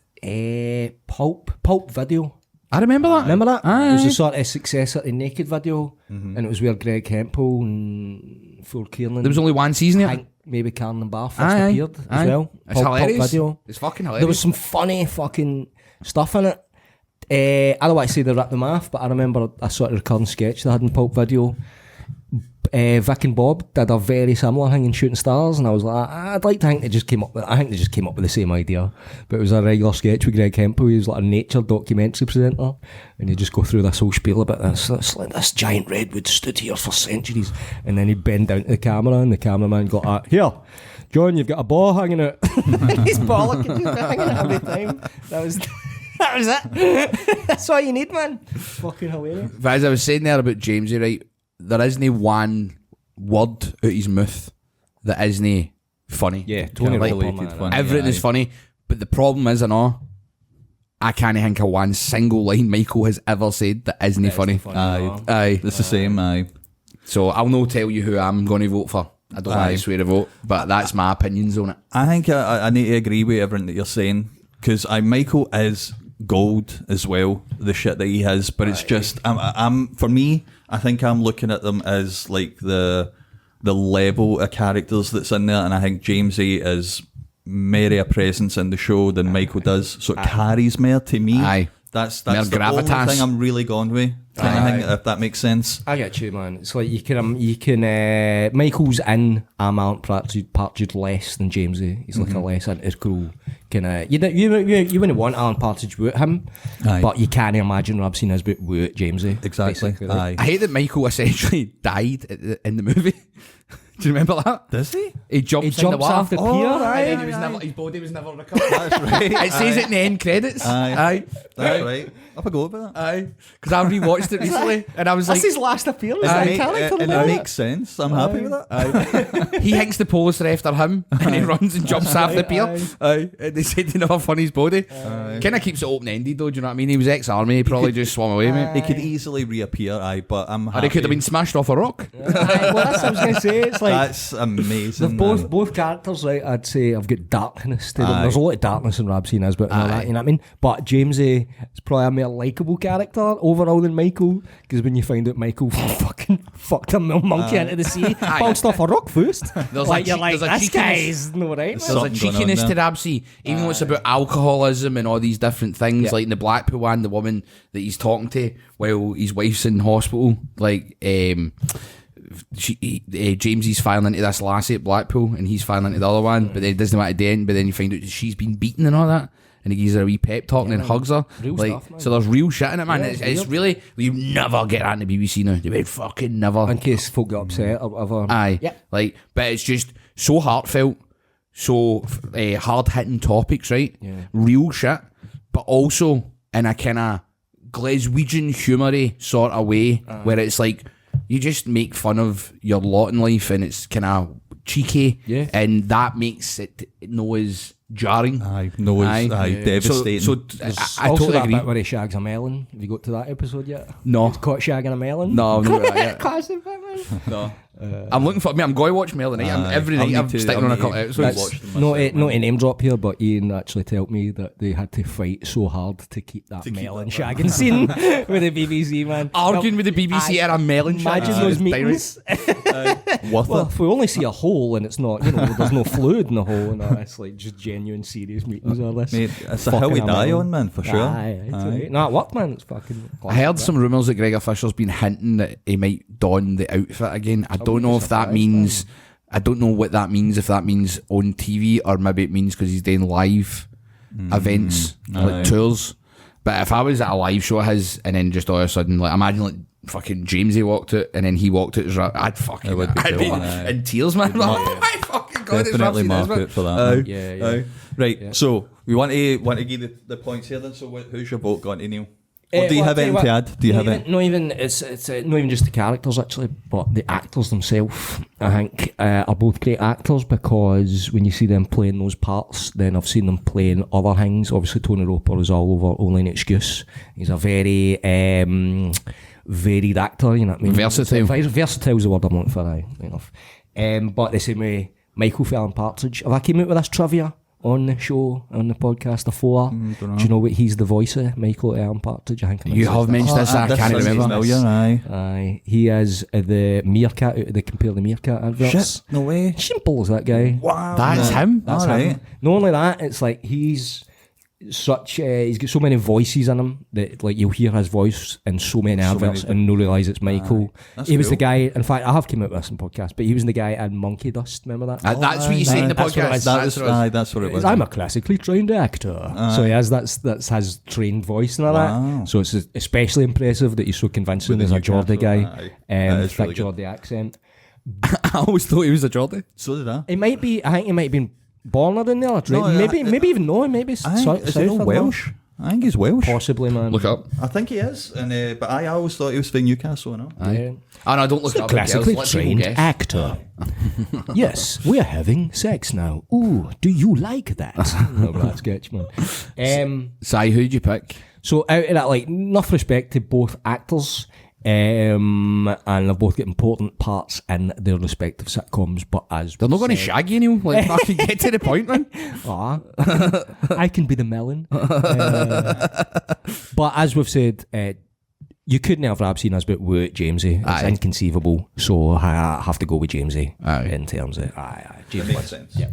Pulp Video. I remember that. Remember that? Aye. It was a sort of successor to Naked Video, and it was where Greg Hempel and Phil Kiernan. There was only one season I here. think maybe Karen and Barr first appeared as well. It's hilarious. Pulp Video. It's fucking hilarious. There was some funny fucking stuff in it. I don't want to say they ripped them off, but I remember a sort of recurring sketch they had in Pulp Video. Vic and Bob did a very similar thing in Shooting Stars, and I was like, I'd like to think they just came up with the same idea, but it was a regular sketch with Greg Hempel. He was like a nature documentary presenter, and he'd just go through this whole spiel about this like this giant redwood stood here for centuries, and then he'd bend down to the camera, and the cameraman got here, John, you've got a ball hanging out. His bollock just hanging out every time. That was it. That's all you need, man. Fucking hilarious. But as I was saying there about Jamesy, right, there isn't one word out his mouth that isn't funny. Yeah, Tony like, related funny. everything is funny, but the problem is, I can't think of one single line Michael has ever said that isn't funny. Aye. It's the same, aye. So I'll not tell you who I'm going to vote for. I don't want to swear a vote, but that's my opinions on it. I think I need to agree with everything that you're saying, because Michael is gold as well, the shit that he has, but it's just I'm for me, I think I'm looking at them as like the level of characters that's in there, and I think Jamesy is more a presence in the show than Michael does, so it carries more to me. Aye. That's Mere the only gravitas. thing I'm really gone with, kind of thing, if that makes sense. I get you, man. It's like you can. Michael's in I'm Alan Partridge less than Jamesy. He's like a less integral kind of. You wouldn't want Alan Partridge with him, but you can't imagine Rob seen as with Jamesy. Exactly. Right? I hate that Michael essentially died in the movie. Do you remember that? Does he? He jumps in the jumps water. off the pier, And then his body was never recovered. That's right. It says it in the end credits. Aye. That's right. I forgot about that. Aye. Because I rewatched it recently and I was That's like, his last appearance. Aye. That character, And man. it makes sense. I'm happy with that. he hangs the police after him and he runs and jumps off the pier. Aye. And they said they never found his body. Kind of keeps it open-ended though, do you know what I mean? He was ex-army, he probably just swam away, mate. He could easily reappear, but I'm happy. Or he could have been smashed off a rock. Well, that's what I was going to say. It's like That's amazing. both characters, right? I'd say I've got darkness to them. Aye. There's a lot of darkness in Rabsina's, but that, you know what I mean. But Jamesy is probably a more likable character overall than Michael, because when you find out Michael fucking fucked a monkey into the sea, bounced off a rock first. Like you're like, this guy's no right. There's a Something going on cheekiness to there. Rabsy, even though it's about alcoholism and all these different things, like in the Blackpool one, the woman that he's talking to while his wife's in hospital, like Jamesy's filing into this lassie at Blackpool and he's filing into the other one, but then he doesn't want to do it, but then you find out that she's been beaten and all that, and he gives her a wee pep talk and then hugs her. Real like, stuff, man. so there's real shit in it, man. Yeah, It's really, you never get that in the BBC now. They would fucking never. In case folk get upset or whatever. Aye. Yep. Like, but it's just so heartfelt, so hard hitting topics, right? Yeah. Real shit, but also in a kind of Glaswegian humoury sort of way, where it's like you just make fun of your lot in life and it's kind of cheeky, and that makes it no as jarring. Aye, devastating. So I also totally that agree. bit where he shags a melon. Have you got to that episode yet? No. He's caught shagging a melon? No, I've not got that yet. Classic bit, man. No. I'm looking for. I'm going to watch Mel tonight. Every night I'm sticking on a couple episodes. That's not a name drop here, but Ian actually told me that they had to fight so hard to keep that melon shagging scene with the BBC, man. Arguing with the BBC at a melon shag. Imagine those meetings. Well, if we only see a hole and it's not, there's no fluid in the hole, and it's like just genuine serious meetings or this. Mate, it's a hill we die on, man, for sure. Aye. No, it worked, man. It's fucking. I heard some rumours that Gregor Fisher's been hinting that he might don the outfit again. I don't know if that means. I don't know what that means. If that means on TV or maybe it means because he's doing live events like tours. But if I was at a live show of his and then just all of a sudden, like imagine like fucking Jamesy walked out and then he walked out as I'd fucking I'd be in tears, man. Oh my fucking god! Definitely it's mark it for that. Yeah. Right, so we want to give the points here then. So who's your vote going to, Neil? Or do you have I'll tell anything to add? Do you have it? Not even it's not even just the characters actually, but the actors themselves. I think are both great actors, because when you see them playing those parts, then I've seen them playing other things. Obviously, Tony Roper is all over Only an Excuse. He's a very varied actor. You know what I mean? Versatile. Versatile is the word I'm looking for. Aye, enough. But the same way, Michael Fallon Partridge. Have I came out with this trivia on the show, on the podcast before? Do you know what he's the voice of? Michael Alan Partridge, I think. You have mentioned this. I can't remember. Familiar, aye. Aye, he is the meerkat out of the Compare the Meerkat adverts. Shit, no way. Simple as that guy. Wow. That's him. That's All him. right. Not only that, it's like he's such he's got so many voices in him that like you'll hear his voice in so many adverts and no realise it's Michael. He was the guy, in fact I have came out with this in podcast, but he was the guy in Monkey Dust, remember that? That's what you say in the That's what it podcast. is. That's what it was. I'm a classically trained actor. So he has that's his trained voice and all that. So it's especially impressive that he's so convincing With as the a Geordie guy. Newcastle, that is Thick really good. Geordie accent. I always thought he was a Geordie. So did I. He might be. I think he might have been born in there. Right? No, maybe even no. Maybe I think, is he not Welsh? I think he's Welsh. Possibly, man. Look up. I think he is, and but I always thought he was from Newcastle. No, Yeah. Oh no, don't look it up. Classically Let people trained guess. actor. Yes, we're having sex now. Ooh, do you like that? Oh, that sketch, man. Si, who'd you pick? So out of that, like, enough respect to both actors, and they've both got important parts in their respective sitcoms. But as They're not going to shag you, Neil. Like, fucking get to the point, man. I can be the melon. But as we've said, you couldn't have Rabsy Nisbet with Jamesy. It's inconceivable. So I have to go with Jamesy in terms of James makes sense. Yeah.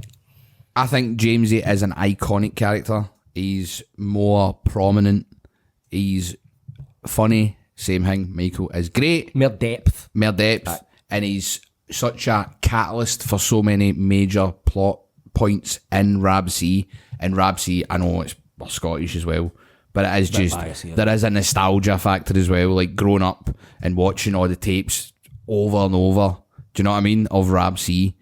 I think Jamesy is an iconic character. He's more prominent. He's funny. Same thing. Michael is great. More depth. And he's such a catalyst for so many major plot points in Rab C. And Rab C, I know it's Scottish as well, but it is just, there is a nostalgia factor as well, like growing up and watching all the tapes over and over, do you know what I mean, of Rab C.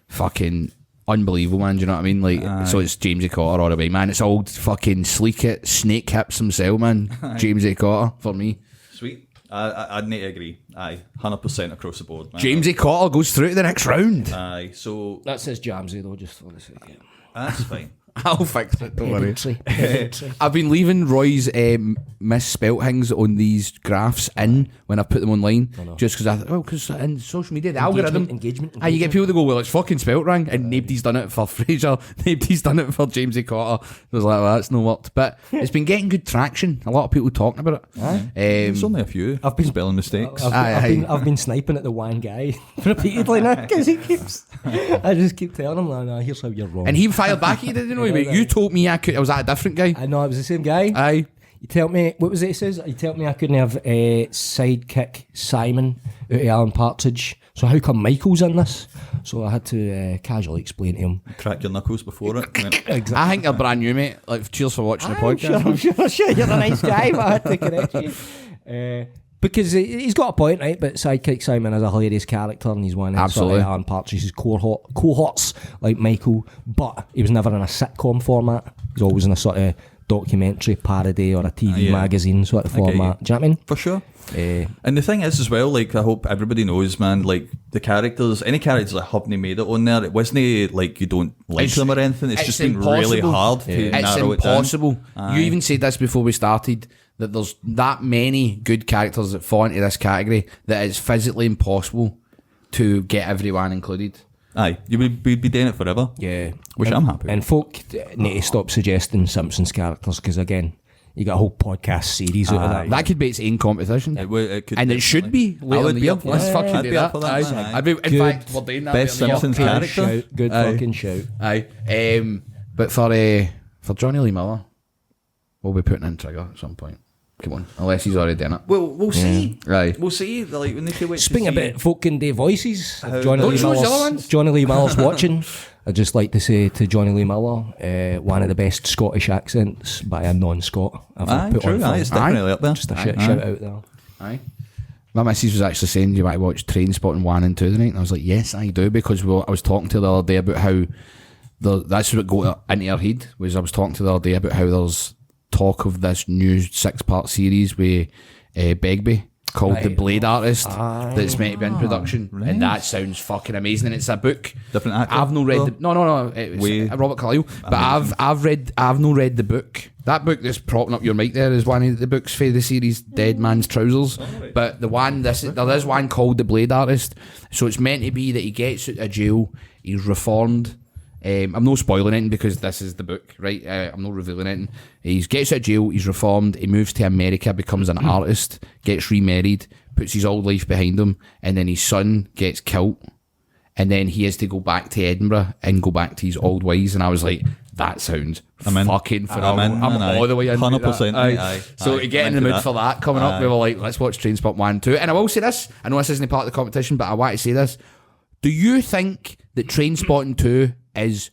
Fucking unbelievable, man, do you know what I mean? Like, so it's James A. Cotter all the way, man. It's old fucking snake hips himself, man. James A. Cotter for me. Sweet. I'd need to agree. 100% across the board, man. James A. Cotter goes through to the next round. So That says Jamsy though, just for the sake. that's fine. I'll fix it, don't worry. Pedantry. I've been leaving Roy's misspelt things on these graphs in when I put them online, just because I thought, because in social media, the algorithm, engagement. you get people to go, well, it's fucking spelt wrong, and nobody's done it for Fraser, nobody's done it for James A. Cotter. I was like, well, that's no worked. But it's been getting good traction. A lot of people talking about it. There's only a few. I've been spelling mistakes. I've been sniping at the one guy repeatedly now because he keeps. I just keep telling him, no, here's how you're wrong. And he fired back at you, didn't he? But you told me I was that a different guy? I know, it was the same guy. Aye. You tell me, what was it he says? You tell me I couldn't have sidekick Simon out of Alan Partridge. So how come Michael's in this? So I had to casually explain to him. Crack your knuckles before it. Exactly. I think you're brand new, mate. Like, cheers for watching the podcast. I'm sure you're a nice guy, but I had to correct you. Because he's got a point, right? But Sidekick Simon is a hilarious character, and he's one of sort of Alan Partridge's cohorts, like Michael. But he was never in a sitcom format. He's always in a sort of documentary, parody, or a TV magazine sort of format. Do you know what I mean? For sure. And the thing is as well, like, I hope everybody knows, man, like, the characters, any characters that haven't made it on there, it wasn't like you don't like them or anything. It's just been really hard to narrow it down. It's impossible. You even said this before we started, that there's that many good characters that fall into this category that it's physically impossible to get everyone included. Aye, you would be doing it forever. Yeah. Which I'm happy with. And folk need to stop suggesting Simpsons characters, because again, you got a whole podcast series out of that. That could be its own competition. It could, and it should be. I would be up for Let's that. fucking I'd do be up for that. that, man. I'd be, in fact, we're doing that. Best Simpsons character. Good fucking shout. Aye. But for Johnny Lee Miller, we'll be putting in Trigger at some point. Come on, unless he's already done it. Well, we'll see. Right. We'll see. Like, we need to wait. Speaking a bit folk can do voices. Johnny Lee Lee Miller's watching. I'd just like to say to Johnny Lee Miller, one of the best Scottish accents by a non-Scot I've put on. It's definitely up there. Just a shout out there. Aye. My missus was actually saying, you might watch Trainspotting 1 and 2 tonight, and I was like, yes, I do, because I was talking to her the other day about how that's what got into her head. Was I was talking to her the other day about how there's talk of this new 6-part series with Begbie called The Blade Artist that's meant to be in production, and that sounds fucking amazing. And it's a book. Different actor. I've not read no. It was Robert Carlyle, but I've not read the book. That book that's propping up your mic there is one of the books for the series Dead Man's Trousers. But there is one called The Blade Artist. So it's meant to be that he gets out of jail, he's reformed. I'm not spoiling anything because this is the book, right? I'm not revealing anything. He gets out of jail, he's reformed, he moves to America, becomes an artist, gets remarried, puts his old life behind him, and then his son gets killed, and then he has to go back to Edinburgh and go back to his old ways. And I was like, that sounds fucking phenomenal. I'm all the way in. 100%. So to get in the mood for that coming up, we were like, let's watch Trainspot 1 and 2. And I will say this, I know this isn't part of the competition, but I want to say this. Do you think that Trainspotting 2 is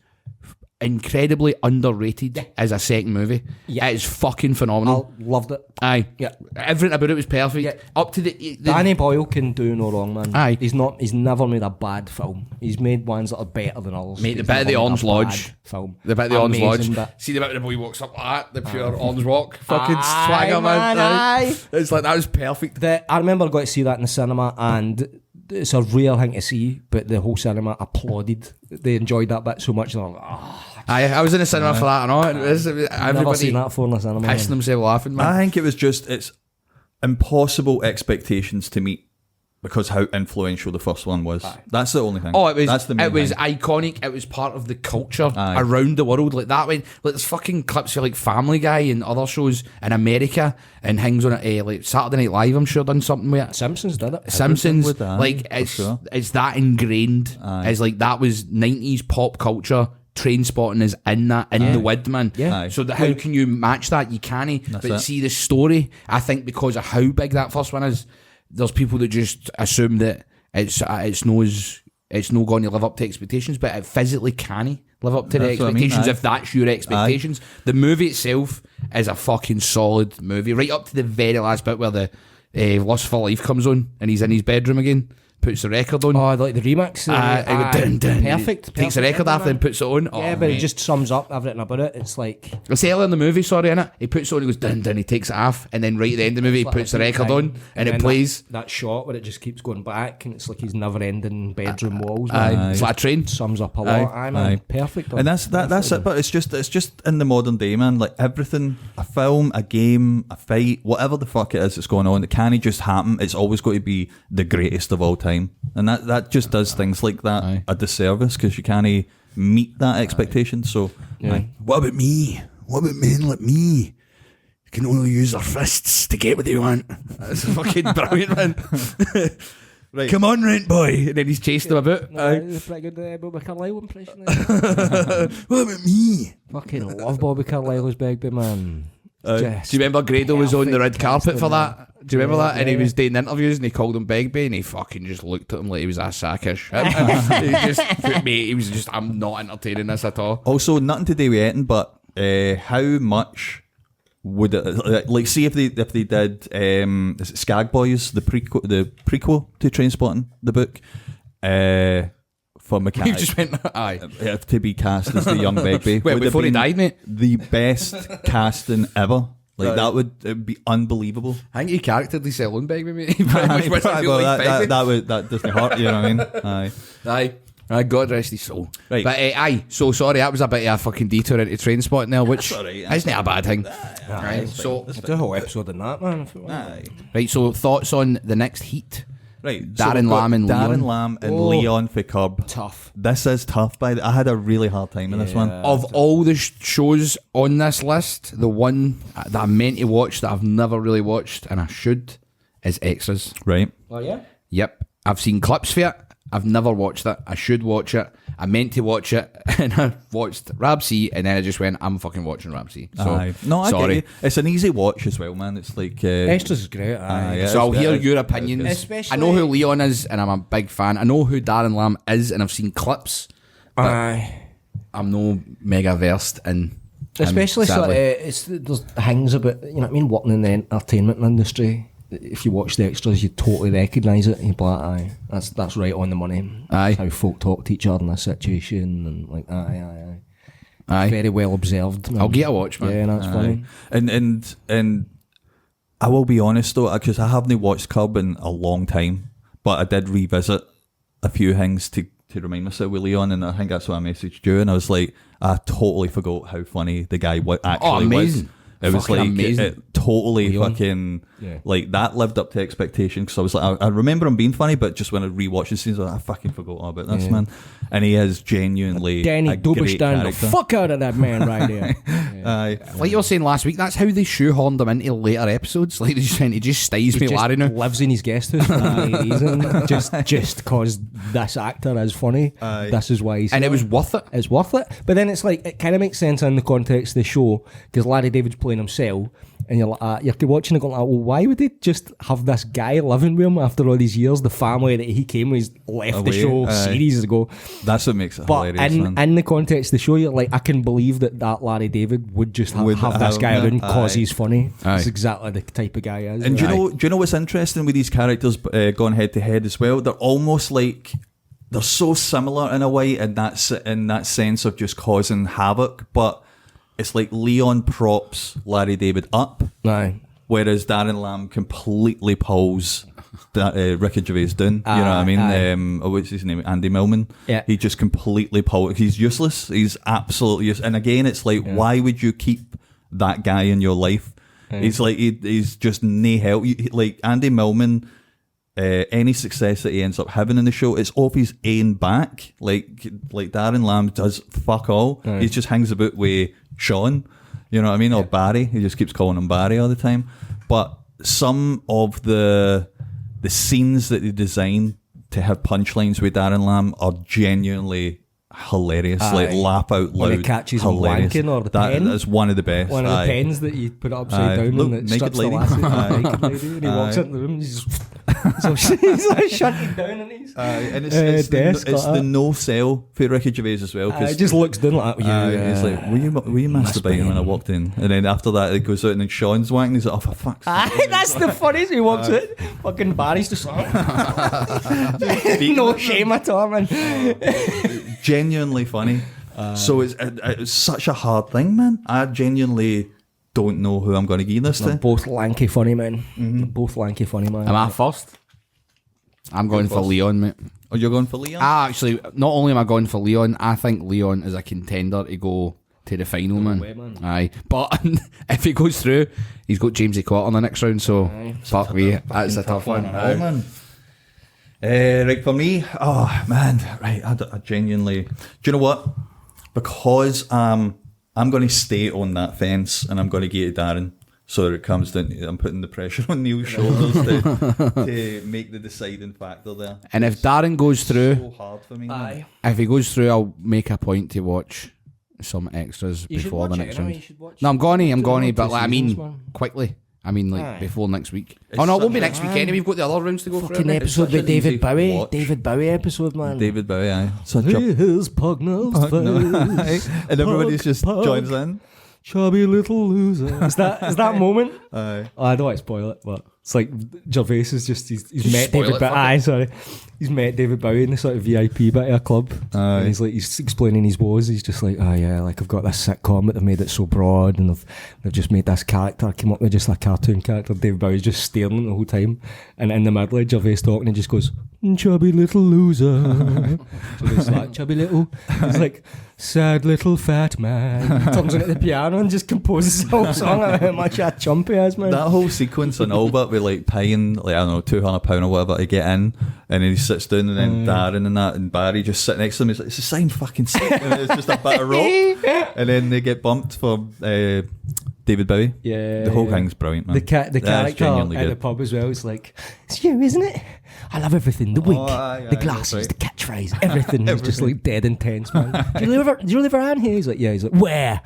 incredibly underrated as a second movie? Yeah. It is fucking phenomenal. I loved it. Aye. Yeah. Everything about it was perfect. Yeah. Up to the Danny Boyle can do no wrong, man. Aye. He's never made a bad film. He's made ones that are better than others. Mate, the He's bit of never the made a Orange bad Lodge. film. The bit of the Orange Amazing Lodge. bit. See the bit where the boy walks up like that, the pure Orange Walk. Fucking Aye, swagger, man. aye. It's like, that was perfect. I remember going to see that in the cinema, and it's a rare thing to see, but the whole cinema applauded. They enjoyed that bit so much. They're like, I was in the cinema for that, I know. I've never Everybody seen that before in the cinema. pissing themselves laughing, man. I think it was just, it's impossible expectations to meet because how influential the first one was. That's the only thing. Oh, That's the main thing. iconic. It was part of the culture around the world. Like that went, like there's fucking clips of like Family Guy and other shows in America and things on it. Like Saturday Night Live, I'm sure done something with it. Simpsons did it. Simpsons, with that, like for sure. it's that ingrained as like that was 90s pop culture Trainspotting is in that, in the wood, man. Yeah. So how can you match that? You can't. But see, the story, I think because of how big that first one is, there's people that just assume that it's no going to live up to expectations, but it physically can't live up to the expectations if that's your expectations. The movie itself is a fucking solid movie, right up to the very last bit where the Lust for Life comes on and he's in his bedroom again, puts the record on. Oh, like the remix. Perfect. Takes the record off and puts it on. Yeah, but it just sums up everything about it. It's like it's early in the movie, innit? He puts it on, he goes dun dun, he takes it off, and then right at the end of the movie, he puts the record on, and it plays. That shot where it just keeps going back, and it's like his never-ending bedroom walls. It's like a train. Sums up a lot. Perfect. And that's it. But it's just in the modern day, man. Like everything, a film, a game, a fight, whatever the fuck it is that's going on, it can't just happen. It's always got to be the greatest of all time. And that just does things like that a disservice because you can't meet that expectation. So, what about me? What about men like me? You can only use their fists to get what they want. That's fucking brilliant, man. Right. Come on, rent boy. And then he's chased him about. It's a pretty good Bobby Carlyle impression. What about me? Fucking love Bobby Carlyle's Begbie, man. Do you remember Grado was on the red carpet for that? Do you remember that? And he was doing interviews and he called him Begbie and he fucking just looked at him like he was a sack of shit. He was just, I'm not entertaining this at all. Also, nothing to do with anything, but how much would it, like, see if they did is it Skag Boys, the prequel to Trainspotting, the book, for McCann. You just went, aye. To be cast as the young Begbie. Well, before he died, mate. The best casting ever. Like, it would be unbelievable. I think he charactered sell on Begbie, mate. That doesn't hurt, you know what I mean? Aye, God rest his soul. Right. But so sorry, that was a bit of a fucking detour into Trainspotting there, which isn't a bad thing. Right, so do a whole episode on that, man. Right, so thoughts on the next Heat? Right, Darren Lam and Leon for Curb. Tough. This is tough, I had a really hard time in this one. Of all the shows on this list, the one that I meant to watch that I've never really watched, and I should, is Extras. Right. Oh, yeah? Yep. I've seen clips for it. I've never watched it. I should watch it. I meant to watch it, and I watched Rab C, and then I just went, I'm fucking watching Rab C. So, I sorry. It's an easy watch as well, man. It's like... Extras is great. So I'll hear your opinions. Especially, I know who Leon is, and I'm a big fan. I know who Darren Lam is, and I've seen clips. I'm no mega versed in... Especially sadly. there's things about, you know what I mean, working in the entertainment industry. If you watch the Extras, you totally recognise it. You'd be like, aye, that's right on the money. Aye. How folk talk to each other in this situation, and like, aye. Very well observed, man. I'll get a watch, man. Yeah, that's funny. And I will be honest though, because I haven't watched Curb in a long time, but I did revisit a few things to remind myself with Leon, and I think that's what I messaged you, and I was like, I totally forgot how funny the guy actually amazing. was. It was like amazing. It totally Leon. fucking like that lived up to expectation, because I was like, I remember him being funny, but just when I rewatched the scenes, I fucking forgot all about this man. And he is genuinely Danny a great Doberstein the character. fuck out of that man right there. Aye. Like you were saying last week, that's how they shoehorned him into later episodes. Like they just saying, he just stays He with just Larry now. lives in his guest house for no reason. Just cause this actor is funny. This is why he's And it here. was worth it. It's worth it. But then it's like, it kind of makes sense in the context of the show, because Larry David's playing himself, and you're like, you're watching it going like, well, why would they just have this guy living with him after all these years? The family that he came with left the show series ago. That's what makes it But hilarious, man. in the context of the show, you're like, I can believe that Larry David would just have this guy around because he's funny. That's exactly the type of guy he is. And do you know what's interesting with these characters going head to head as well? They're almost like, they're so similar in a way, in that sense of just causing havoc, but it's like Leon props Larry David up, whereas Darren Lam completely pulls Ricky Gervais down. You know what I mean? What's his name? Andy Millman. Yeah. He just completely pulls. He's useless. He's absolutely useless. And again, it's like, why would you keep that guy in your life? He's like, he's just no help. Like Andy Millman, any success that he ends up having in the show, it's off his own back. Like Darren Lam does fuck all. He just hangs about with Sean, you know what I mean, or Barry. He just keeps calling him Barry all the time. But some of the scenes that they design to have punchlines with Darren Lam are genuinely hilarious. Like laugh out loud. When he catches him hilarious. Wanking or the that pen. is one of the best. One of the pens that you put upside down Look, and it naked strips lady. the lassie. Naked lady. And he walks into the room and he's just so he's like shunting down and he's and it's the no sell for Ricky Gervais as well. it just looks down like He's like, were you masturbating when I walked in? And then after that, it goes out and then Sean's wanking. He's like, oh, for fuck's sake. that's the funniest. He walks out. Fucking Barry's just like, no shame at all, man. Genuinely funny. So it's such a hard thing, man. I genuinely don't know who I'm going to give this They're to. both lanky funny, man. They're both lanky funny, man. Am I first? I'm going for Leon, mate. Oh, you're going for Leon? Actually, not only am I going for Leon, I think Leon is a contender to go to the final, man. Aye. But if he goes through, he's got Jamesy Cotter in the next round, so fuck me. That's a tough one. Oh, man. Right, for me, oh, man. Right, I genuinely... Do you know what? Because I'm going to stay on that fence and I'm going to give it to Darren. So that it comes down to, I'm putting the pressure on Neil's shoulders to make the deciding factor there. And if Darren goes through... so hard for me. Man. If he goes through, I'll make a point to watch some extras before the next round. No, I'm going, but like, I mean, quickly. I mean, like, before next week. It's no, it won't be next week anyway. We've got the other rounds to go through. Fucking episode with David Bowie. watch. David Bowie episode, man. David Bowie, aye. Such a... His pug-nosed face. And everybody's just Pug. joins in. Chubby little loser. Is that moment? Aye. I don't want to spoil it, but it's like Gervais is just he's met spoil David it, Bowie. fuck it. Aye, sorry. He's met David Bowie in the sort of VIP bit of a club. Aye. And he's explaining his woes. He's just like, oh yeah, like I've got this sitcom, but they've made it so broad, and they've just made this character. I came up with just a cartoon character. David Bowie's just staring the whole time, and in the middle, Gervais talking, and just goes, chubby little loser. Gervais like, chubby little. He's like, sad little fat man. He turns into the piano and just composes the whole song about how much a chump he is, man. That whole sequence in Albert with like paying, like, I don't know, £200 or whatever to get in, and then he sits down, and then Darren and that and Barry just sit next to him. He's like, it's the same fucking seat. And it's just a bit of rope. And then they get bumped for David Bowie. Yeah. The whole thing's brilliant, man. The character genuinely at the good. pub as well is like, it's you, isn't it? I love everything. The wig, aye, the aye, glasses, that's right. the catchphrase, everything. He's just like dead intense, man. Do you live around here? He's like, yeah. He's like, where?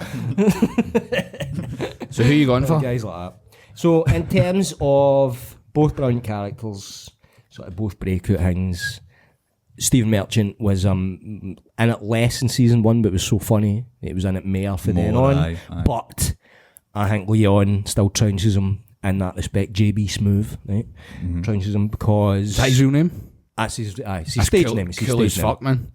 So who are you going for? Guys like that. So in terms of both brilliant characters, sort of both breakout things, Stephen Merchant was in it less in season 1, but it was so funny. It was in it more for then More, on. aye. But I think Leon still trounces him in that respect. JB Smooth, right? Trounces him because Is that his real name? that's his That's stage cool, name. It's his cool stage as name. fuck, man.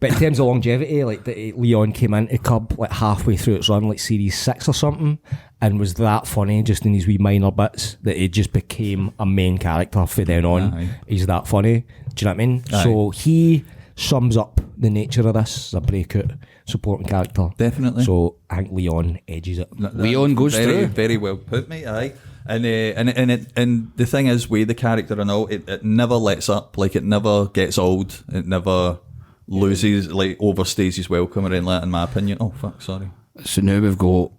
But in terms of longevity, like Leon came into Cub like halfway through its run, like series 6 or something, and was that funny just in these wee minor bits that it just became a main character for then on. Aye. He's that funny. Do you know what I mean? Aye. So he sums up the nature of this as a breakout supporting character. Definitely. So I think Leon edges it. Leon goes very, through. Very well put, mate. Aye. And the thing is, with the character and all, it never lets up. Like, it never gets old. It never loses, like, overstays his welcome or anything like that, in my opinion. Oh, fuck, sorry. So now we've got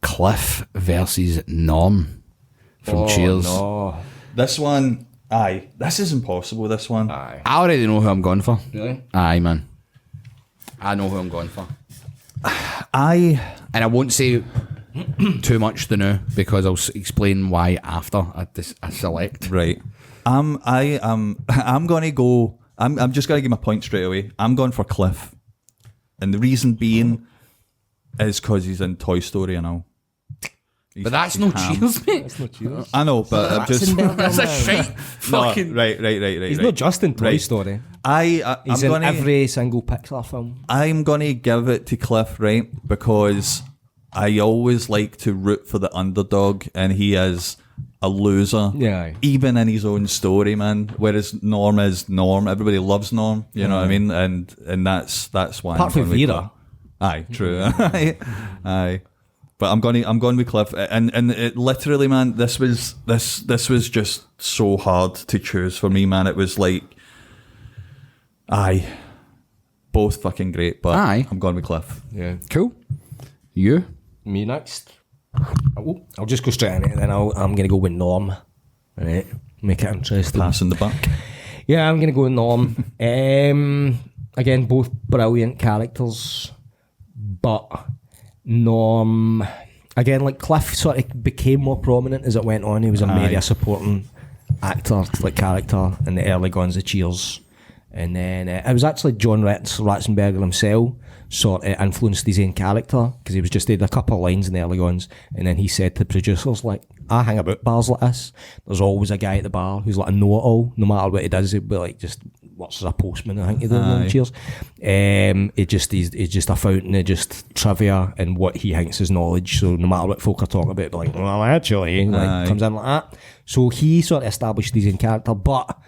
Cliff versus Norm from Cheers. No. This one, aye. This is impossible, this one. I already know who I'm going for. Really? Aye, man. I know who I'm going for. And I won't say too much to now because I'll explain why after I select. Right. I'm going to go... I'm just going to give my point straight away. I'm going for Cliff. And the reason being is because he's in Toy Story and all. But that's no Cheers, mate. That's not Cheers. I know, but I'm just... That's a shite fucking... No, right. He's not just in Toy Right. Story. I'm He's in gonna, every single Pixar film. I'm going to give it to Cliff, right? Because I always like to root for the underdog, and he is a loser. Yeah. Even in his own story, man. Whereas Norm is Norm. Everybody loves Norm. You know what I mean? And that's why. Apart I'm from going with Vera. Cliff. Aye, true. Aye. But I'm going with Cliff, and it literally, man, this was just so hard to choose for me, man. It was like, aye, both fucking great, but Aye. I'm going with Cliff. Yeah. Cool. You? Me next. I'll just go straight in it, and then I'm going to go with Norm. Right, make it interesting. Passing the buck. Yeah, I'm going to go with Norm. again, both brilliant characters, but Norm, again, like Cliff sort of became more prominent as it went on. He was maybe a supporting actor, like character in the early goings of Cheers. And then it was actually John Ratzenberger himself sort of influenced his own character, because he was just did a couple of lines in the early ones, and then he said to producers, like, I hang about bars like this, there's always a guy at the bar who's like a know-it-all. No matter what he does, he'll be like, just works as a postman, I think he did in Cheers. He's just a fountain of just trivia and what he thinks is knowledge, so no matter what folk are talking about, be like, well, actually, like, comes in like that. So he sort of established his own character, but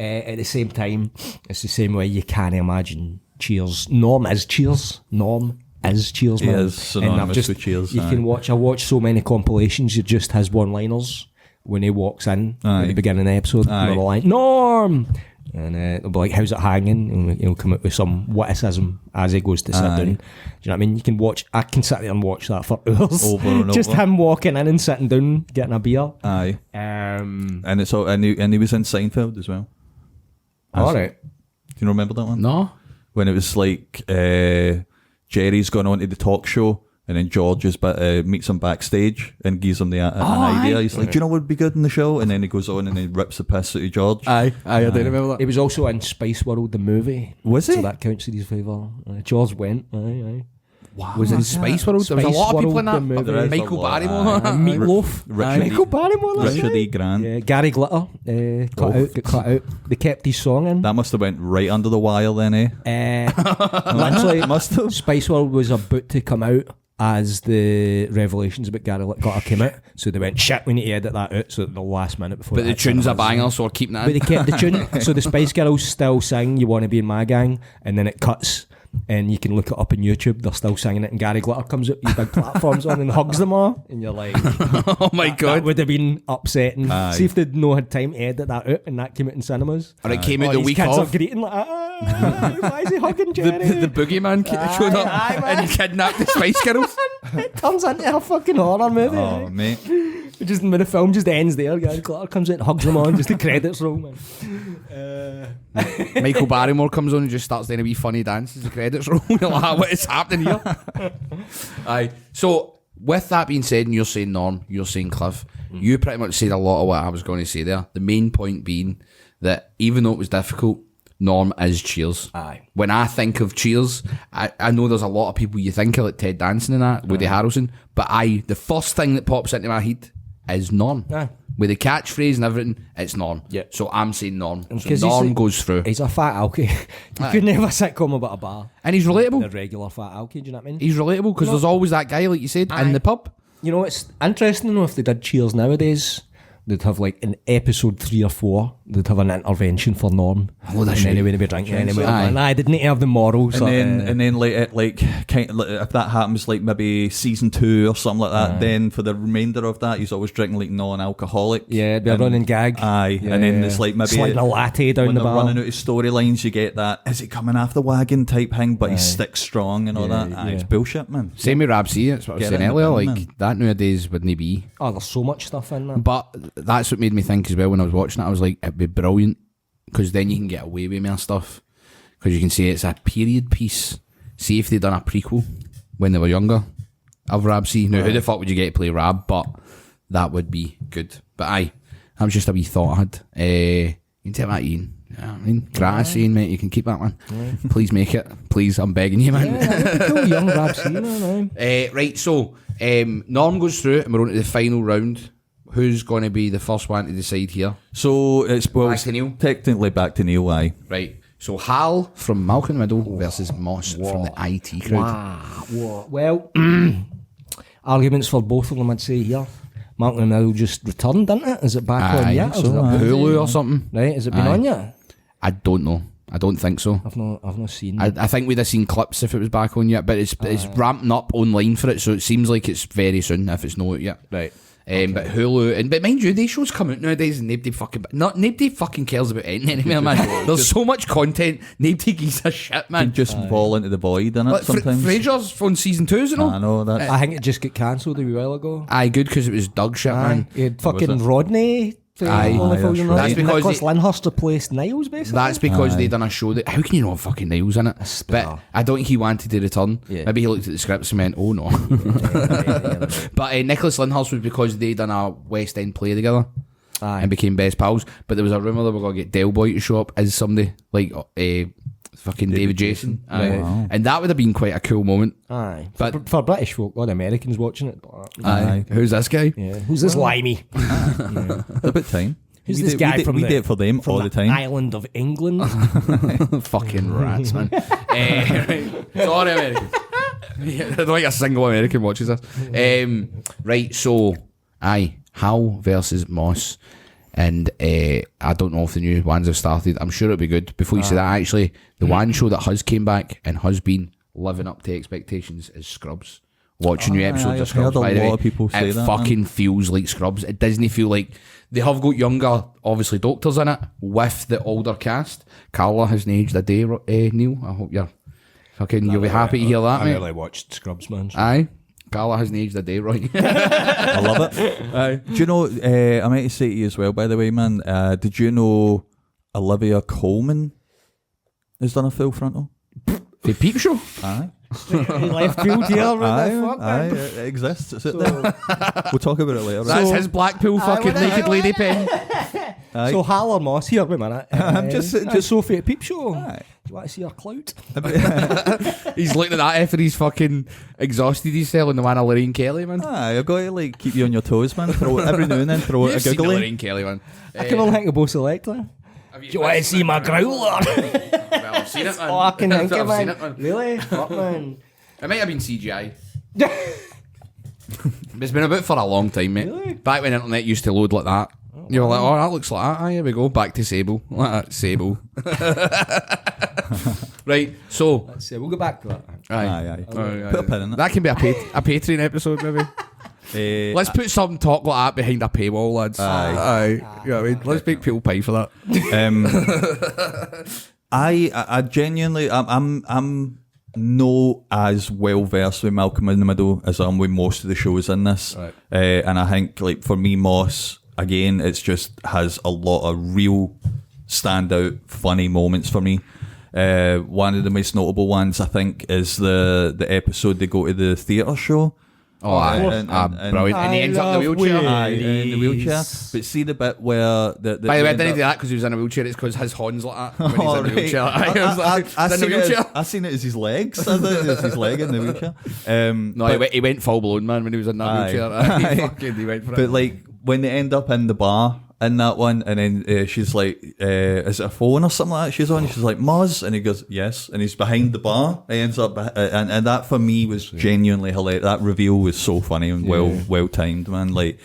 at the same time, it's the same way you can't imagine Cheers. Norm is Cheers, man. He is synonymous with Cheers. You can watch. I watch so many compilations. It just has one-liners when he walks in at the beginning of the episode. With a line, Norm, and they'll be like, "How's it hanging?" And he'll come out with some witticism as he goes to sit down. Do you know what I mean? You can watch. I can sit there and watch that for hours. Over and just over. Him walking in and sitting down, getting a beer. Aye. And it's all, and he was in Seinfeld as well. All right. Do you remember that one? No. When it was like Jerry's gone on to the talk show, and then George meets him backstage and gives him an idea. He's like, do you know what would be good in the show? And then he goes on and then rips the piss out of George. I do remember that. He was also in Spice World, the movie. Was he? So that counts in his favour. George went. Aye. Wow. Was in Spice World? There was a lot of people in that. Michael Barrymore. Meatloaf. Michael Barrymore. Richard E. Grant. Yeah, Gary Glitter. Got cut out. They kept his song in. That must have went right under the wire then, Literally, must have. Spice World was about to come out as the revelations about Gary Glitter came out, so they went, shit, we need to edit that out, so at the last minute before. But the tune's a banger, so we're keeping that in. But they kept the tune, so the Spice Girls still sing "You Want to Be in My Gang," and then it cuts, and you can look it up on YouTube. They're still singing it, and Gary Glitter comes out with big platforms on and hugs them all, and you're like, oh my god, that would have been upsetting. See if they'd no had time to edit that out, and that came out in cinemas. Or it came out the week kids off. Are greeting like, why is he hugging Jerry? The boogeyman showed up and he kidnapped the Spice Girls. It turns into a fucking horror movie. Oh, mate. Just when the film just ends there, Gary Glitter comes in and hugs them on, just the credits roll, man. Michael Barrymore comes on and just starts doing a wee funny dance as the credits roll. You're like, what is happening here? Aye. So, with that being said, and you're saying Norm, you're saying Cliff, you pretty much said a lot of what I was going to say there. The main point being that even though it was difficult, Norm is Cheers. Aye. When I think of Cheers, I know there's a lot of people you think of, like Ted Danson and that, Woody Harrelson, but the first thing that pops into my head is Norm. Aye. With the catchphrase and everything, it's Norm. Yeah. So I'm saying Norm. So 'cause Norm goes through. He's a fat alky. You couldn't have a sitcom about a bar. And he's relatable. The regular fat alky, do you know what I mean? He's relatable because there's always that guy, like you said, in the pub. You know, it's interesting to know if they did Cheers nowadays, they'd have like in episode 3 or 4, they'd have an intervention for Norm. Oh, that's and anyway, they'd be drinking anyway. Aye. Nah, they didn't have the morals. And then if that happens, like maybe season 2 or something like that, then for the remainder of that, he's always drinking like non-alcoholic. Yeah, it'd be a running gag. Aye, Yeah, and then it's like maybe sliding a latte down when the they're bar. running out of storylines, you get that is he coming off the wagon type thing, but he sticks strong and all that. Aye, it's bullshit, man. Same with Rab C, that's what I was Get saying in the earlier. bin, Like, man. that nowadays wouldn't be. Oh, there's so much stuff in there. But that's what made me think as well when I was watching it. I was like, it'd be brilliant because then you can get away with more stuff because you can say it's a period piece. See if they'd done a prequel when they were younger of Rab C. Now, who the fuck would you get to play Rab? But that would be good. But aye, that was just a wee thought I had. You can take that, Ian. Yeah, I mean, gratis, Ian, mate. You can keep that one. Please make it. Please, I'm begging you, man. Yeah, cool, young Rab C, man. Right, so Norm goes through and we're on to the final round. Who's going to be the first one to decide here? So it's Back to Neil? technically back to Neil. Aye. Right, so Hal from Malcolm in the Middle versus Moss from the IT crowd. Wow. Well, arguments for both of them, I'd say here. Malcolm in the Middle just returned, didn't it? Is it back on yet? so, Or is it aye. Hulu or something? Right, has it been on yet? I don't know. I don't think so. I've not seen. I think we'd have seen clips if it was back on yet, but it's ramping up online for it, so it seems like it's very soon if it's not out yet. Right. But Hulu, but mind you, these shows come out nowadays and nobody fucking cares about anything anymore, man. There's so much content, nobody gives a shit, man. You just fall into the void, innit? Like, Sometimes. Frasier's on season 2, is it not? I know that. I think it just got cancelled a wee while ago. Aye, good because it was dog shit, man. You had fucking Rodney Aye. That's because Nicholas Lyndhurst replaced Niles, basically. That's because they done a show that. How can you know fucking Niles in it? But I don't think he wanted to return. Yeah. Maybe he looked at the scripts and went, "Oh no." But Nicholas Lyndhurst was because they done a West End play together. Aye. And became best pals. But there was a rumour they were going to get Del Boy to show up as somebody like fucking David Jason. Aye. Wow. And that would have been quite a cool moment. Aye. But For British folk, or the Americans watching it. aye. Who's this guy? Yeah. Who's this limey? About time. Who's We this did- guy we from did, the- we did it for them From all the time. island of England. Fucking rats, man. Right. Sorry, American. I don't think a single American watches this. Right, so, Hal versus Moss. And I don't know if the new ones have started. I'm sure it'll be good. Before you say that, actually, the one show that has came back and has been living up to expectations is Scrubs. Watching new episodes I've of Scrubs, heard a by the lot way, of people say it that, fucking feels like Scrubs. It doesn't feel like they have got younger, obviously, doctors in it with the older cast. Carla hasn't aged a day, Neil. I hope you'll be happy to hear that, I mate. really watched Scrubs, man. Aye. Carla hasn't aged a day, right? I love it. Do you know, I meant to say to you as well, by the way, man, did you know Olivia Colman has done a full frontal? The Peep Show? Aye. Left field here, what the fuck, Aye, man? it exists. It's there. We'll talk about it later. That's his Blackpool fucking naked lady pen. Aye. So Hal or Moss here, wait a minute. I'm just Sophie at Peep Show. Aye. Do you want to see her clout? He's looking at that after he's fucking exhausted himself in the one of Lorraine Kelly, man. Aye, I've got to like keep you on your toes, man. Throw it every now and then. Throw it a You've seen the googly. Lorraine Kelly one. I can only think of both selector. Do Do you want to see my growler? Well, I've seen it, man. Oh, I can think I've of seen man. it, man. Really? Fuck, man. It might have been CGI. It's been about for a long time, mate. Really? Back when the internet used to load like that. You were like, oh, that looks like that. Aye, here we go. Back to Sable. Like that, Sable. Right, so. Let's see, we'll go back to that. Aye. Aye. Put a pin in it. That can be a Patreon episode, maybe. Let's put some talk like that behind a paywall, lads. Aye. You know what I mean? Let's make people pay for that. I genuinely, I'm no as well versed with Malcolm in the Middle as I am with most of the shows in this. Right. And I think, like, for me, Moss, again, it's just has a lot of real standout funny moments for me. One of the most notable ones, I think, is the episode they go to the theatre show. Oh, aye. And- Brilliant. And he ends up in the wheelchair. Aye, in the wheelchair. But see the bit where the By the way, I end didn't up- do that because he was in a wheelchair. It's because his horns like that when he's Oh, in the right. wheelchair. I was like, he's in the wheelchair. I seen it as his legs. I thought it was his leg in the wheelchair. No, he went full blown, man, when he was in that Aye. wheelchair. Aye. He went for it. But like when they end up in the bar in that one, and then she's like, "Is it a phone or something like that?" She's on. She's like, "Moz," and he goes, "Yes," and he's behind the bar. He ends up, and that for me was genuinely hilarious. That reveal was so funny and well timed, man. Like,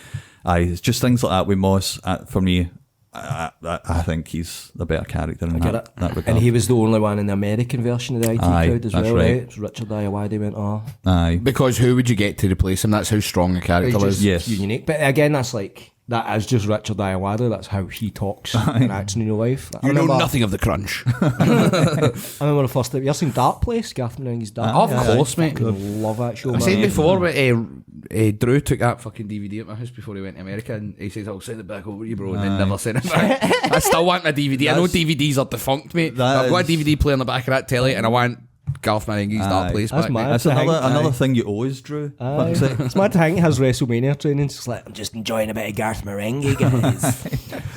it's just things like that with Moss. For me, I think he's the better character in that regard. And he was the only one in the American version of the IT Aye, crowd as that's well, right. right? It was Richard Ayoade went, Aye. Because who would you get to replace him? That's how strong a character is. Yes. unique. But again, that's like, that is just Richard Ayoade. That's how he talks and acts in real life. You know nothing of the crunch. I remember the first time. You ever seen Dark Place? Garth Marenghi's Dark Of Place? course, mate. Fucking love that show, I said man. before, but Drew took that fucking DVD at my house before he went to America, and he says, "I'll send it back over to you, bro," and then never sent it back. I still want my DVD. I know DVDs are defunct, mate. But I've got a DVD player in the back of that telly, and I want Garth Marenghi's Dark Place That's back. mad. mate. That's another thing you always drew. Aye. It's mad to think his WrestleMania training. It's just like, I'm just enjoying a bit of Garth Marenghi, guys.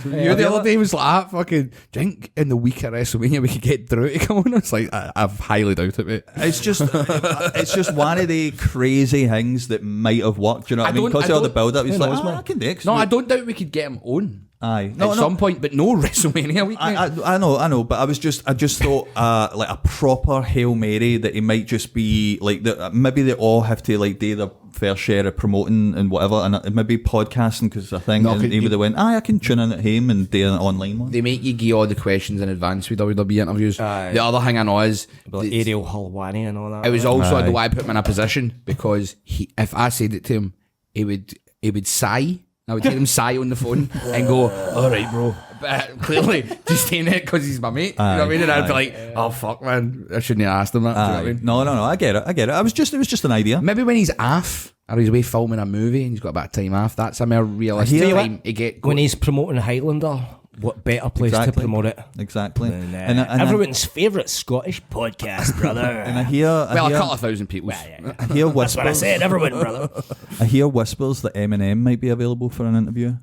You the other day was like, fucking, do you think in the week at WrestleMania we could get Drew to come on? It's like, I've highly doubt it, mate. It's just one of the crazy things that might have worked. You know what I mean? Because of all the build up, he's like, I can do it. No, I don't doubt we could get him on. Aye, At some point, but no WrestleMania week. mate. I know, but I just thought like a proper Hail Mary that he might just be like maybe they all have to like do their fair share of promoting and whatever, and maybe podcasting because I think and he would have went, I can tune in at home and do an online one. They make you give all the questions in advance with WWE interviews. Aye. The other thing I know is Like Ariel Helwani and all that. it was also Aye. the way I put him in a position because if I said it to him, he would sigh. I would hear him sigh on the phone and go, "All right, bro, But clearly, just saying it because he's my mate. You know what I mean? And I'd be like, oh fuck, man, I shouldn't have asked him that. Do you know what I mean? No, I get it. It was just an idea. Maybe when he's off, or he's away filming a movie and he's got a bit of time off, that's a more realistic time to get when he's promoting Highlander. What better place to promote it? Exactly. And everyone's favourite Scottish podcast, brother. And I hear a couple of thousand people. I hear whispers. That's what I said, everyone, brother. I hear whispers that Eminem might be available for an interview.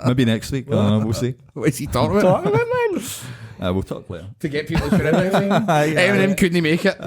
Maybe next week. We'll see. What is he talking about? Man. We'll talk later. To get people to Eminem couldn't make it.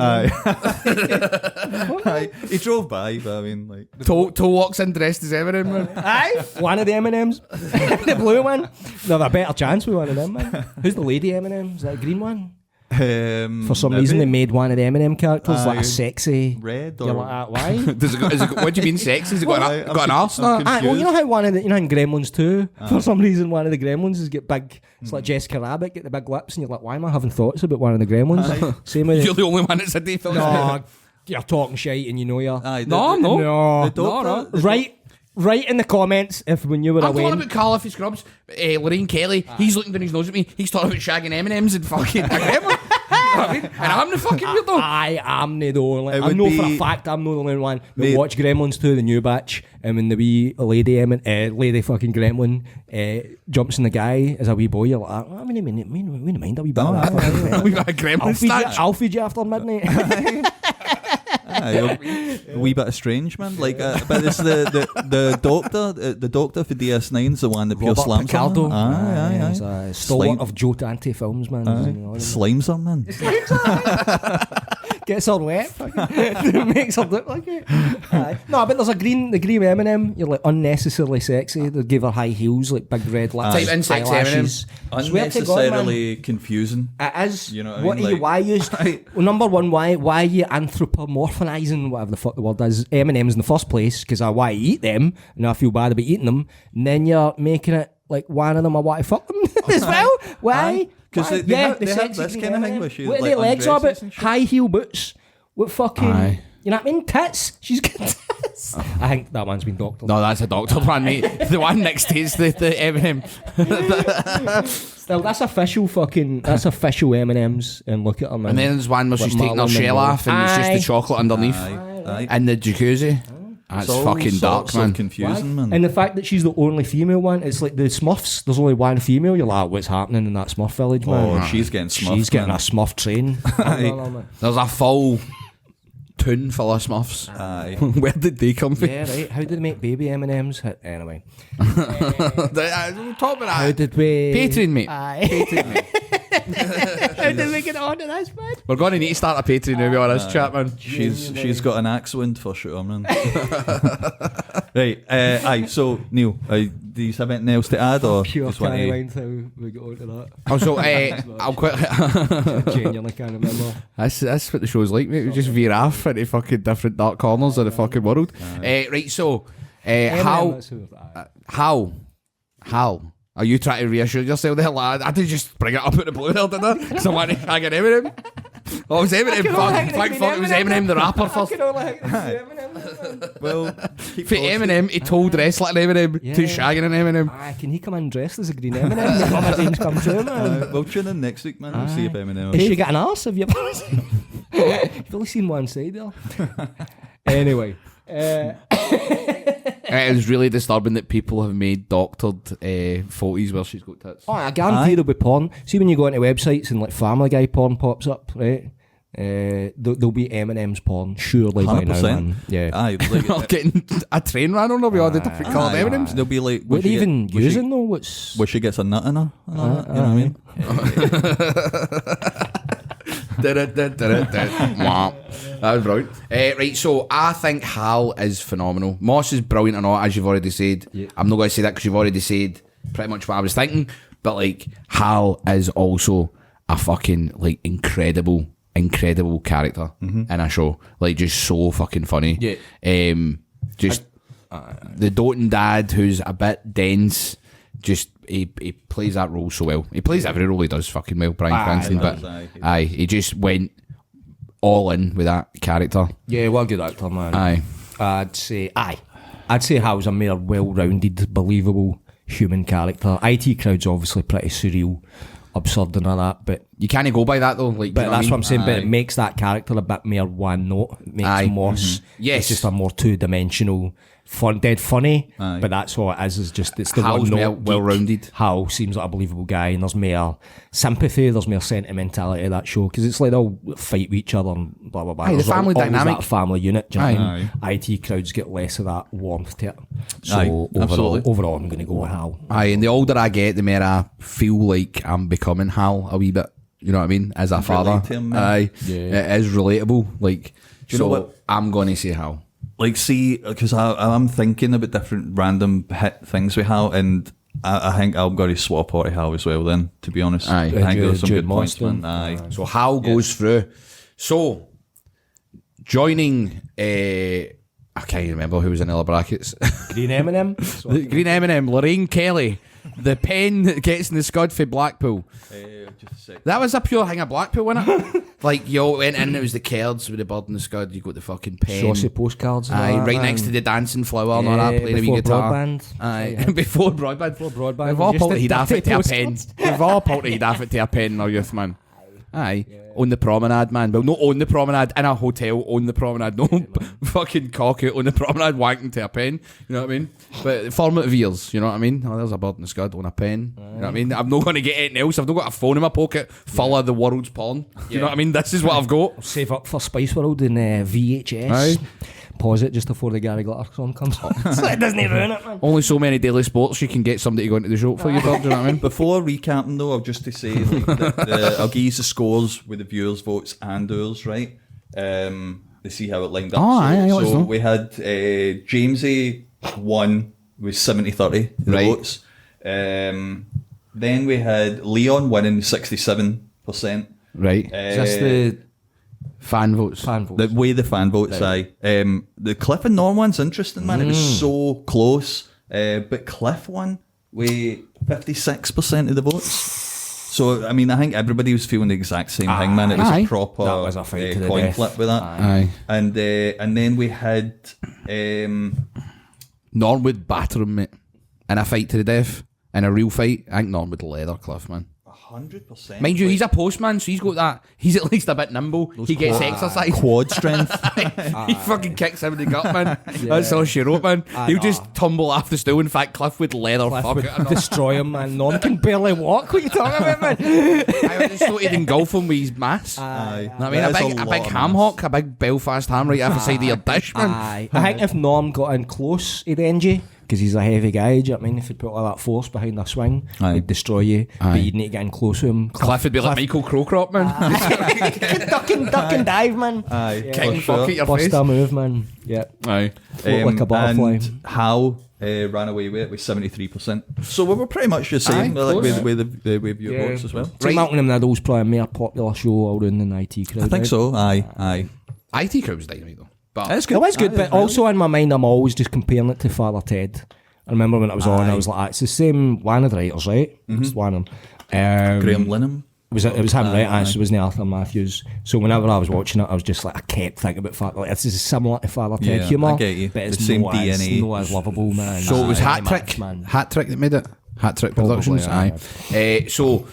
He drove by, but I mean, like... Toe walks in dressed as Eminem, man. Aye, one of the M&Ms. The blue one. They've a better chance with one of them, man. Who's the lady M&M? Is that a green one? For some reason, they made one of the M&M characters like a sexy red. You're like, why? What do you mean sexy? Has it got an arse? Well, you know how in Gremlins 2, for some reason, one of the Gremlins has got big. It's like Jessica Rabbit, get the big lips, and you're like, why am I having thoughts about one of the Gremlins? Same with you're the only one that's a day film. No, you're talking shite, and you know you're. No, I'm not. No. Right in the comments if when you were I'm away. talking about Carl Iffy Scrubs, Lorraine Kelly. He's looking down his nose at me. He's talking about shagging M&Ms and fucking a gremlin. You know what I mean? And I'm the fucking weirdo. I am the only. I know for a fact I'm not the only one that watch Gremlins 2, the new batch, and when the wee lady fucking gremlin jumps in the guy as a wee boy, you're like, I mean, mind a wee bit of that. We got a gremlin I'll feed you after midnight. A wee bit of strange, man. Like, but it's the doctor, the doctor for DS9's the one that pure slams Picardo. him. Aye. He's a stalwart of Joe Dante films, man. Slimes him, man. Gets her wet, makes her look like it. No, but there's the green M&M. You're like unnecessarily sexy. They give her high heels, like big red lips, type in sexy eyelashes. Unnecessarily confusing. It is. You know what I mean? why you? Well, number one, why are you anthropomorphizing whatever the fuck the word is M&Ms in the first place? Because I want to eat them, and I feel bad about eating them. And then you're making it like one of them I want to fuck them as well. Why? Because they have this kind of thing where she's what are like their legs are about? undresses and shit. High heel boots. What fucking... Aye. You know what I mean? Tits. She's got tits. I think that one's been doctored. No, that's a doctor one, mate. The one next to is the M&M. Still, that's official M&Ms, and look at them. And then there's one where she's taking her shell off and it's just the chocolate underneath. Aye. And the jacuzzi. That's It's all fucking dark, sorts man. of confusing, man. And the fact that she's the only female one, it's like the Smurfs. There's only one female. You're like, what's happening in that Smurf village, man? Oh, she's getting Smurfed. She's getting man. a Smurf train. There's a full tune full of Smurfs. Aye. Where did they come from? Yeah, right. How did they make baby M&Ms? Anyway. Top of that. How did we... Patreon, mate. Aye. Patreon, mate. How did we get on to this, man? We're going to need to start a Patreon now with this chat, man. She's got an axe wound for sure, man. Right, aye. So Neil, do you have anything else to add, or Pure just want can't to? mind how we got onto that. Also, I'll quit. Genuinely can't remember. That's what the show's like, mate. We just veer off into fucking different dark corners of the fucking world. Right, so how are you trying to reassure yourself there, lad? I did just bring it up at the blue there, didn't I? Because I want to hang an Eminem. Oh, it was Eminem. It was Eminem the rapper first. Well, For Eminem, he told wrestling Eminem to shagging an Eminem. Can he come in dressed as a green M&M? Make all my dreams come true, man. we'll tune in next week, man. We'll see if Eminem. Has she got an arse? Have you ever seen? You've only seen one side there. Anyway. It is really disturbing that people have made doctored photos where she's got tits. Oh, I guarantee there'll be porn. See when you go into websites and like Family Guy porn pops up, right? There'll be M&M's porn, surely by now, 100%. man. Yeah. Aye, Or getting a train ran on her with all the different coloured M&Ms. they'll be like, What are they even using though? What's... Where she gets a nut in her. You know what I mean? That was brilliant. Right, so I think Hal is phenomenal. Moss is brilliant and all, as you've already said. Yeah. I'm not going to say that because you've already said pretty much what I was thinking. But like, Hal is also a fucking like incredible character in a show. Like, just so fucking funny. Yeah. The doting dad who's a bit dense. Just he plays that role so well. He plays every role he does fucking well, Bryan Cranston. But he just went all in with that character. Yeah, what a good actor, man. Aye. I'd say Hal's a more well-rounded, believable human character. IT Crowd's obviously pretty surreal, absurd and all that, but You can't go by that though. Like, but you know that's what I'm saying. But Aye. it makes that character a bit more one note. It makes Aye. him more. Yes. It's just a more two dimensional, dead funny. Aye. But that's all it is. Is just it's the Hal's one more note. well-rounded. Hal seems like a believable guy, and there's more sympathy. There's more sentimentality of that show because it's like they'll fight with each other and blah blah blah. Aye, the There's family always dynamic. that family unit. Do you know what I mean? Aye. IT Crowds get less of that warmth to it. So Aye, absolutely. overall, I'm going to go with Hal. Aye, and the older I get, the more I feel like I'm becoming Hal a wee bit. You know what I mean? As a father. Relate to him, man. Aye. It is relatable. Like, you know so what? I'm going to say Hal. Like, see, because I'm thinking about different random hit things with Hal, and I think I'm going to swap out of Hal as well then, to be honest. Aye. I think Jude- there's some Jude good points, Mostyn. man. Aye. So Hal goes through. So, joining, I can't remember who was in the other brackets. Green M&M. Green M&M, Lorraine Kelly, the pen that gets in the scud for Blackpool. Just a sec. That was a pure thing of Blackpool, wasn't it? Like, you went in, it was the cards with the bird and the scud, you got the fucking pen. Saucy postcards. and all Aye, that, right man. next to the dancing flower and all that, playing a wee before guitar. broadband. Aye, before broadband. broadband, We've all just pulled the he'd have it dirty to a pen. postcards. We've all pulled he'd have it to a pen in our youth, man. Aye. On the promenade, man. Well, not on the promenade, in a hotel, on the promenade. No fucking cock out on the promenade wanking to a pen. You know what I mean? But formative years, you know what I mean? Oh, there's a bird in the scud on a pen. You know what I mean? I'm not going to get anything else. I've not got a phone in my pocket full of the world's porn. You know what I mean? This is what I've got. Save up for Spice World in VHS. Aye. Pause it just before the Gary Glitter song comes on. So it doesn't ruin it, man. Only so many daily sports you can get somebody to go into the show for you, bird, do you know what I mean? Before recapping though, I'll just to say, like, I'll give you the scores with the viewers' votes and ours, right? To see how it lined up. Oh, aye, let us so know. we had Jamesy won with 70-30 the Right. votes. Then we had Leon winning 67%. Right. Is this the Fan votes. fan votes? The way the fan votes, aye. The Cliff and Norm one's interesting, man. It was so close. But Cliff won with 56% of the votes. So, I mean, I think everybody was feeling the exact same thing, man. It was Aye. a proper That was a fight to the coin death. flip with that. Aye. And then we had Norm would batter him, mate. In a fight to the death. In a real fight. I think Norm would leather Cliff, man. 100%. Mind you, he's a postman, so he's got that. He's at least a bit nimble. He gets exercise. quad strength. He fucking kicks him in the gut, man. That's all she wrote, man. He'll just tumble off the stool. In fact, Cliff would leather fuck it. would destroy him, man. Norm can barely walk. What are you talking about, man? I would just thought he'd engulf him with his mass. Aye. I mean, That is a lot big of ham mass. hock, a big Belfast ham right off the side of your dish, man. Aye. I think if Norm got in close, he'd end you. Because he's a heavy guy, do you know what I mean? If he'd put all that force behind a swing, Aye. he'd destroy you. Aye. But you'd need to get in close to him. Cliff would be like Michael Crowcrop, man. duck and dive, man. Aye, King for sure. fuck at your Bust face. a move, man. Yeah. Aye. Float like a butterfly. And Hal ran away with it with 73%. So we were pretty much the same Aye, like, close. with viewer votes as well. So Malcolm and Middle's probably a more popular show all around the IT crowd. I think right? so. Aye. IT Crowd was dynamite, though. But It's It was good, Aye, but it's really also in my mind, I'm always just comparing it to Father Ted. I remember when it was on, I was like, it's the same one of the writers, right? It's one of them. Graham Linham. It was him, right? aye. So it wasn't Arthur Matthews. So whenever I was watching it, I was just like, I kept thinking about Father. Like, this is similar to Father Ted Yeah, humour, I get you. but it's The same no as, DNA. no as lovable, man. So it was Aye, Hat man, Trick. man. Hat Trick that made it. Hat Trick Probably, Productions. aye. So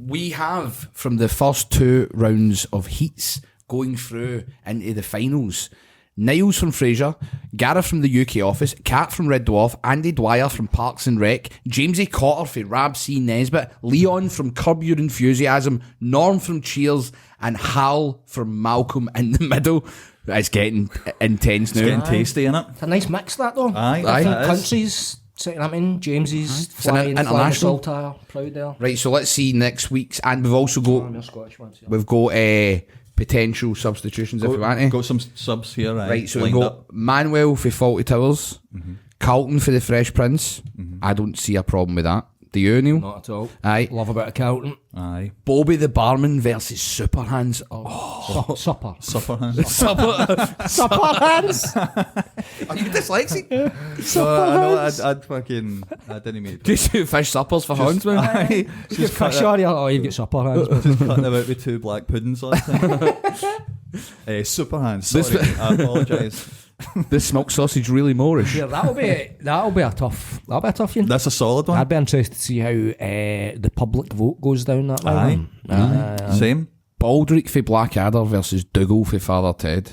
we have from the first 2 rounds of heats going through into the finals. Niles from Frasier, Gareth from the UK Office, Kat from Red Dwarf, Andy Dwyer from Parks and Rec, Jamesy Cotter from Rab C. Nesbitt, Leon from Curb Your Enthusiasm, Norm from Cheers, and Hal from Malcolm in the Middle. It's getting intense now. Getting tasty, innit? It's a nice mix, that though. Aye, Aye. Different it is. countries. So, I mean, Jamesy's It's an flying international. Saltire, proud there. Right, so let's see next week's, and we've also got Your Scottish ones, yeah. we've got potential substitutions if we want to. Got some subs here, Right, so we've lined got up. Manuel for Fawlty Towers, Carlton for the Fresh Prince. I don't see a problem with that. Do you, Neil? Not at all. Aye. Love a bit of Carlton. Aye. Bobby the Barman versus Super Hands. Oh. Supper. Supper hands. Supper hands. Are you dyslexic? So, I know I didn't mean it. Just fish suppers for Hans, man. Aye. You get fish on you. Oh, you get supper hands. Just cutting about with 2 black puddings last time. Super hands. Sorry, I apologise. This smoked sausage really Moorish. Yeah, that'll be a tough one. That's a solid one. I'd be interested to see how the public vote goes down that way. Same. Baldric for Blackadder versus Dougal for Father Ted.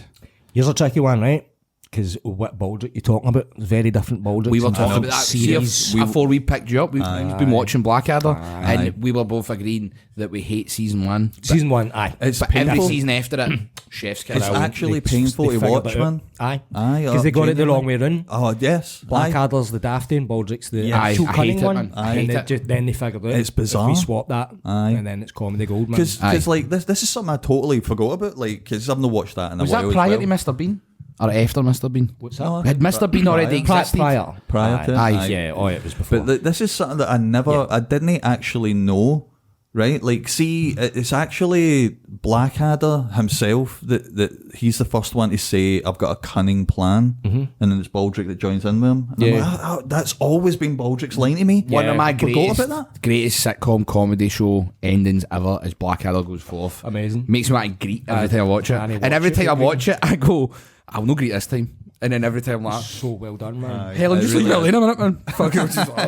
Here's a tricky one, right? Because what Baldric you talking about? Very different Baldrics. We were in talking different about that series. before we picked you up. We've been watching Blackadder, and we were both agreeing that we hate season 1. Season 1, aye. It's But every painful. season after it, chef's kiss. It's actually painful to figured watch, it out. man. Aye. Aye. Because they got it the wrong way round. Oh, yes. Aye. Blackadder's the dafty and Baldric's the Yeah, actual I cunning hate it, one. man. I And hate it. then they figured out It's bizarre. if we swap that, Aye. and then it's comedy gold, man. Because like this is something I totally forgot about. Like, because I've not watched that in a Was while. that as prior well. to Mr. Bean? Or after Mr. Bean? What's No, that? Had Mr. Bean already existed? Prior. Prior to it? Aye. Yeah, it was before. But this is something that I didn't actually know, right? Like, see, it's actually Blackadder himself that he's the first one to say, I've got a cunning plan, and then it's Baldric that joins in with him. And I'm like, oh, that's always been Baldric's line to me. One of my Forgot about that. greatest sitcom comedy show endings ever is Blackadder Goes Forth. Amazing. Makes me want to greet every time I watch it. And every time I watch it, I go, I'll not greet this time. And then every time I'm like, So well done, man. Helen, just leave me alone a minute, man. Fucking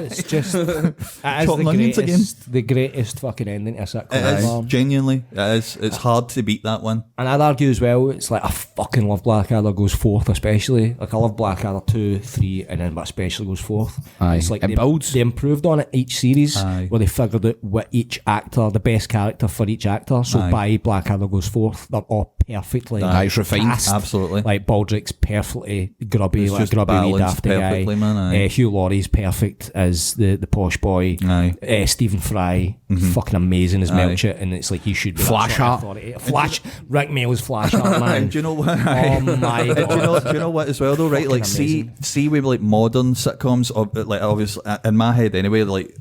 It's just it is Chopping onions the greatest fucking ending to a sitcom It is, ever. genuinely. It is. It's hard to beat that one. And I'd argue as well, it's like I fucking love Blackadder Goes Forth, especially. Like I love Blackadder 2, 3, and then but especially Goes Forth. Aye. It's like It builds. they improved on it each series, Aye. where they figured out what each actor, the best character for each actor. So Aye. by Blackadder Goes Forth, they're all perfectly It's refined. cast. Absolutely. Like Baldric's perfectly grubby, It's like just grubby wee balanced dafty guy. perfectly, man, aye. Hugh Laurie's perfect as the posh boy. Aye. Stephen Fry, fucking amazing as Melchett, and it's like he should be that sort of authority. Rick Mail's Flashheart, man. And do you know what? Oh my And god! do you know what as well though, right? Like, Fucking see with like modern sitcoms, like obviously in my head anyway, like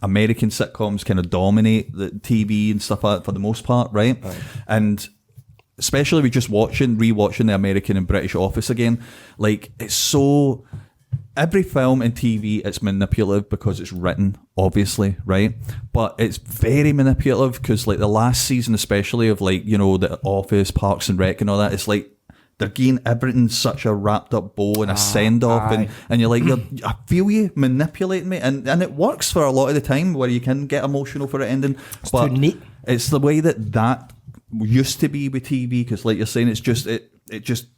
American sitcoms kind of dominate the TV and stuff like that for the most part, right? And especially with just rewatching the American and British Office again, like it's so. Every film and TV, it's manipulative because it's written, obviously, right? But it's very manipulative because, like, the last season, especially of, like, you know, The Office, Parks and Rec and all that, it's like they're getting everything such a wrapped up bow and a send off, and you're like, I feel you manipulating me, and it works for a lot of the time where you can get emotional for it ending. But too neat. it's the way that used to be with TV because, like you're saying, it's just it just.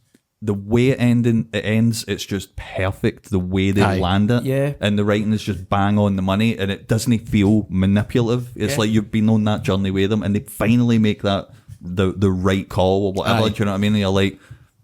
The way it ends, it's just perfect. The way they land it, Yeah. and the writing is just bang on the money, and it doesn't feel manipulative. It's like you've been on that journey with them, and they finally make that the right call or whatever. Do you know what I mean? And you're like,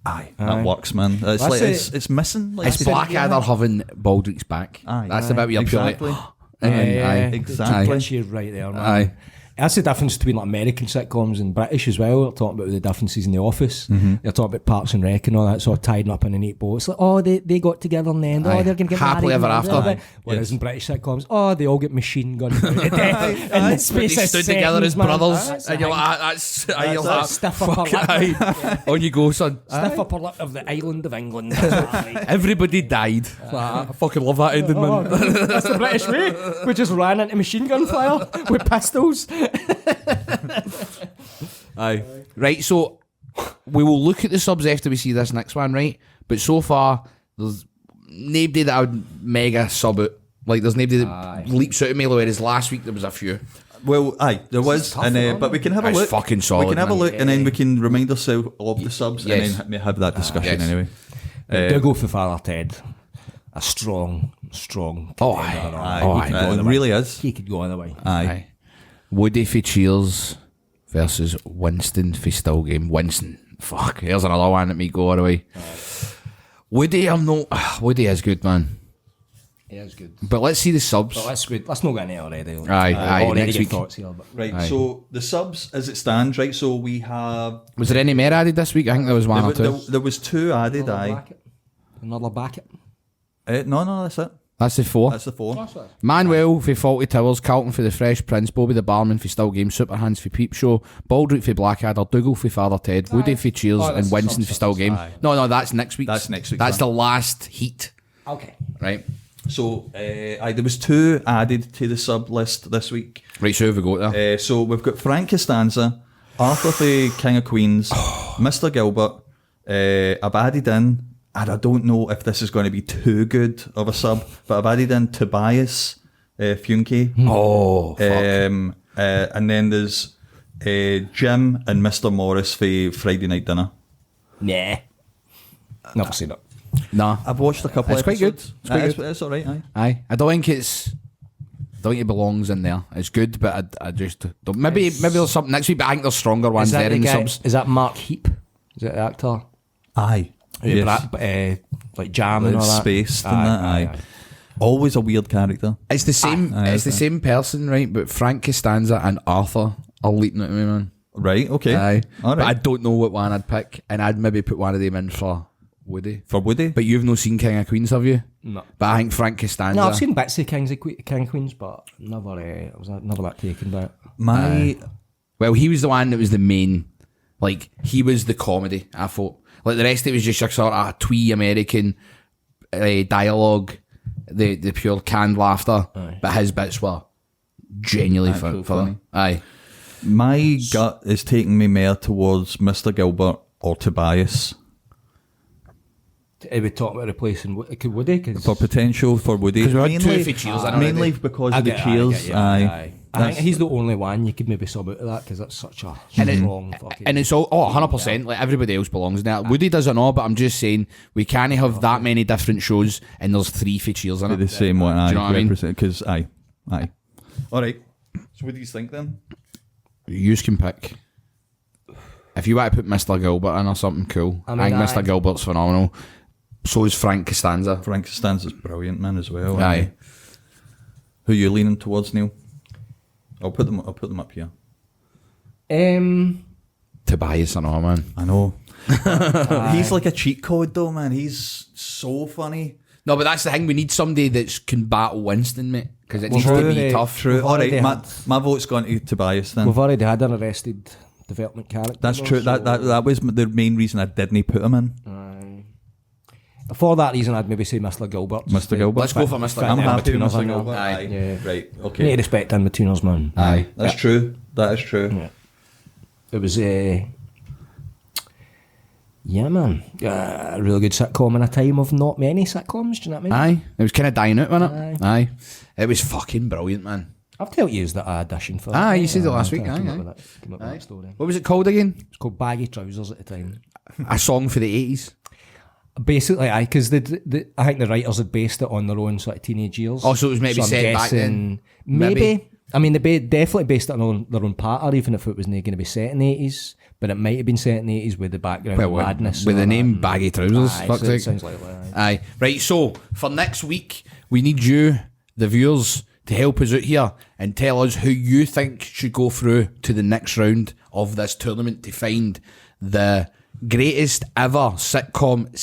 that works, man. It's like it's missing. Like, It's Blackadder having Baldric's back. That's the bit where you're exactly. Exactly. Gets you right there, man. Aye. That's the difference between like American sitcoms and British as well. We're talking about the differences in The Office. You're talking about Parks and Rec and all that, sort of tied up in a neat bow. It's like, oh, they got together in the end. Oh, they're going to get Happily married. ever after. Whereas in British sitcoms, oh, they all get machine gunned to death in the space They of stood together as seconds, man. brothers, and you're like, that's you're like, stiff upper fuck it, lip. aye. On you go, son. Stiff upper lip of the island of England. Everybody died. I fucking love that ending, man. That's the British way. We just ran into machine gun fire with pistols. Aye. Right, so we will look at the subs after we see this next one, right? But so far, there's nobody that I would mega sub out. Like, there's nobody that leaps out at me, whereas last week there was a few. Well, there was, but we can have a It's look. fucking solid, We can have a man. look, and then we can remind ourselves of the subs, Yes. and then have that discussion yes. anyway. Do go for Father Ted. A strong. Oh, contender. aye. It really is. He could go either way. Aye. Woody for Cheers versus Winston for Still Game. Winston. Fuck, here's another one that me go all the way. Woody, Woody is good, man. He is good. But let's see the subs. But let's not get into it already. Aye, already next get week. thoughts here, but Right, Aye. so the subs as it stands, right? So we have Was there any more added this week? I think there was one or two. there was 2 added. Another backet. No, that's it. That's the 4. That's the 4. Manuel for Faulty Towers, Carlton for The Fresh Prince, Bobby the Barman for Still Game, Superhands for Peep Show, Baldric for Blackadder, Dougal for Father Ted, Woody for Cheers, and Winston for Still Game. No, that's next week. That's next week's That's one. the last heat, Okay. right? So there was 2 added to the sub list this week. Right, so who have we got there? So we've got Frank Costanza, Arthur the King of Queens, Mr. Gilbert. I've added in and I don't know if this is going to be too good of a sub, but I've added in Tobias Funke. Oh, fuck. And then there's Jim and Mr. Morris for Friday Night Dinner. Nah. Never seen it. Nah. I've watched a couple It's quite good. episodes. It's quite good. It's alright, aye. Aye. I don't think it belongs in there. It's good, but I just don't. Maybe there's something next week, but I think there's stronger ones there in the subs. Is that Mark Heap? Is that the actor? Aye. Yes. Like Jam and all that. Spaced and that, aye. Always a weird character. It's the same. It's the same person, right? But Frank Costanza and Arthur are leaping at me, man. Right, okay. Aye. All right. But I don't know what one I'd pick, and I'd maybe put one of them in for Woody. For Woody? But you've not seen King of Queens, have you? No. But I think Frank Costanza. No, I've seen bits of King of Queens, but never. I was never that taken by it. Well, he was the one that was the main. Like, he was the comedy, I thought. Like, the rest of it was just a sort of twee American dialogue, the pure canned laughter. Aye. But his bits were genuinely funny. Aye. My gut is taking me more towards Mr. Gilbert or Tobias. We talk about replacing Woody For potential for Woody. Because we had two for Cheers. Mainly because of the Cheers. Aye. I think he's the only one you could maybe sub out of that because that's such a strong fucking... And it's all 100%, like everybody else belongs in that. Woody doesn't know, but I'm just saying we can't have that many different shows and there's 3 for Cheers in it. The same one, aye. Do you know what I mean? Because, aye. Alright. So what do you think then? You can pick. If you want to put Mr. Gilbert in or something cool, I think Mr. Gilbert's phenomenal. So is Frank Costanza. Frank Costanza's brilliant, man, as well. Aye. Who are you leaning towards, Neil? I'll put them up here. Tobias, I know, man. I know. He's like a cheat code, though, man. He's so funny. No, but that's the thing. We need somebody that can battle Winston, mate, because it needs to be tough. True. All right, my vote's gone to Tobias then. We've already had an Arrested Development character. That's true. So that was the main reason I didn't put him in. For that reason, I'd maybe say Mr. Gilbert. Mr. Gilbert. Let's go for Mr. I'm Gilbert. happy with Mr. Tuners, Gilbert. Aye. Yeah. Right. Okay. Need respect in the tuners, man. Aye. That's true. That is true. Yeah. It was yeah, man. A really good sitcom in a time of not many sitcoms. Do you know what I mean? Aye. It was kind of dying out, wasn't it? Aye. It was fucking brilliant, man. I've told you that I auditioned for. Aye, you said it last week. I came Aye. up with that story. What was it called again? It's called Baggy Trousers at the time. A song for the 80s. Basically, because I think the writers had based it on their own sort of teenage years. Oh, so it was maybe I'm set back then? Maybe. I mean, they definitely based it on their own pattern, even if it was not going to be set in the 80s. But it might have been set in the 80s with the background of madness. With the name Baggy Trousers. Aye, Fuck's so it sake. sounds like that. Aye. Right, so for next week, we need you, the viewers, to help us out here and tell us who you think should go through to the next round of this tournament to find the greatest ever sitcom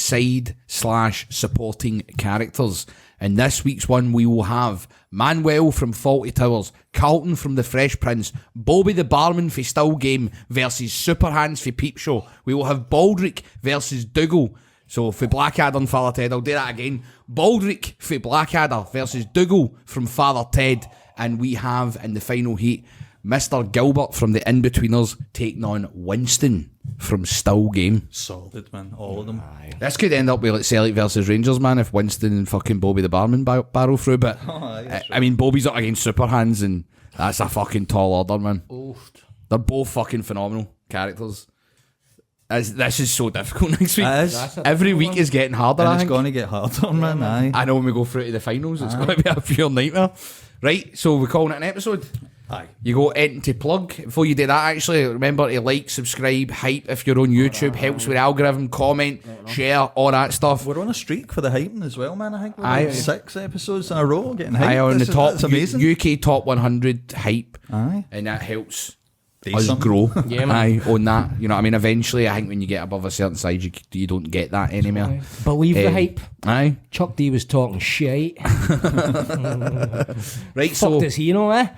side/supporting characters. And this week's one, we will have Manuel from Fawlty Towers, Carlton from The Fresh Prince, Bobby the Barman for Still Game versus Super Hands for Peep Show. We will have Baldrick versus Dougal. So for Blackadder and Father Ted, I'll do that again. Baldrick for Blackadder versus Dougal from Father Ted. And we have in the final heat Mr. Gilbert from the In-Betweeners taking on Winston from Still Game. Solid, man. All of them. This could end up with like Celtic versus Rangers, man, if Winston and fucking Bobby the Barman barrel through. But I mean, Bobby's up against Super Hands, and that's a fucking tall order, man. They're both fucking phenomenal characters. This is so difficult next week. Every week is getting harder. And I it's think. going to get harder, man. Aye. I know when we go through to the finals, it's going to be a pure nightmare. Right, so we're calling it an episode. Aye. You go in to plug. Before you do that, actually, remember to like, subscribe, hype if you're on YouTube. Helps with the algorithm, comment, share, all that stuff. We're on a streak for the hyping as well, man. I think we're Aye. on 6 episodes in a row getting hyped. Aye, on the top, That's amazing. UK top 100 hype. Aye. And that helps Decent. us grow. Yeah, man. Aye, on that. You know what I mean? Eventually, I think when you get above a certain size, you don't get that anymore. Believe the hype. Aye. Chuck D was talking shit. Right, Fuck so... does he know,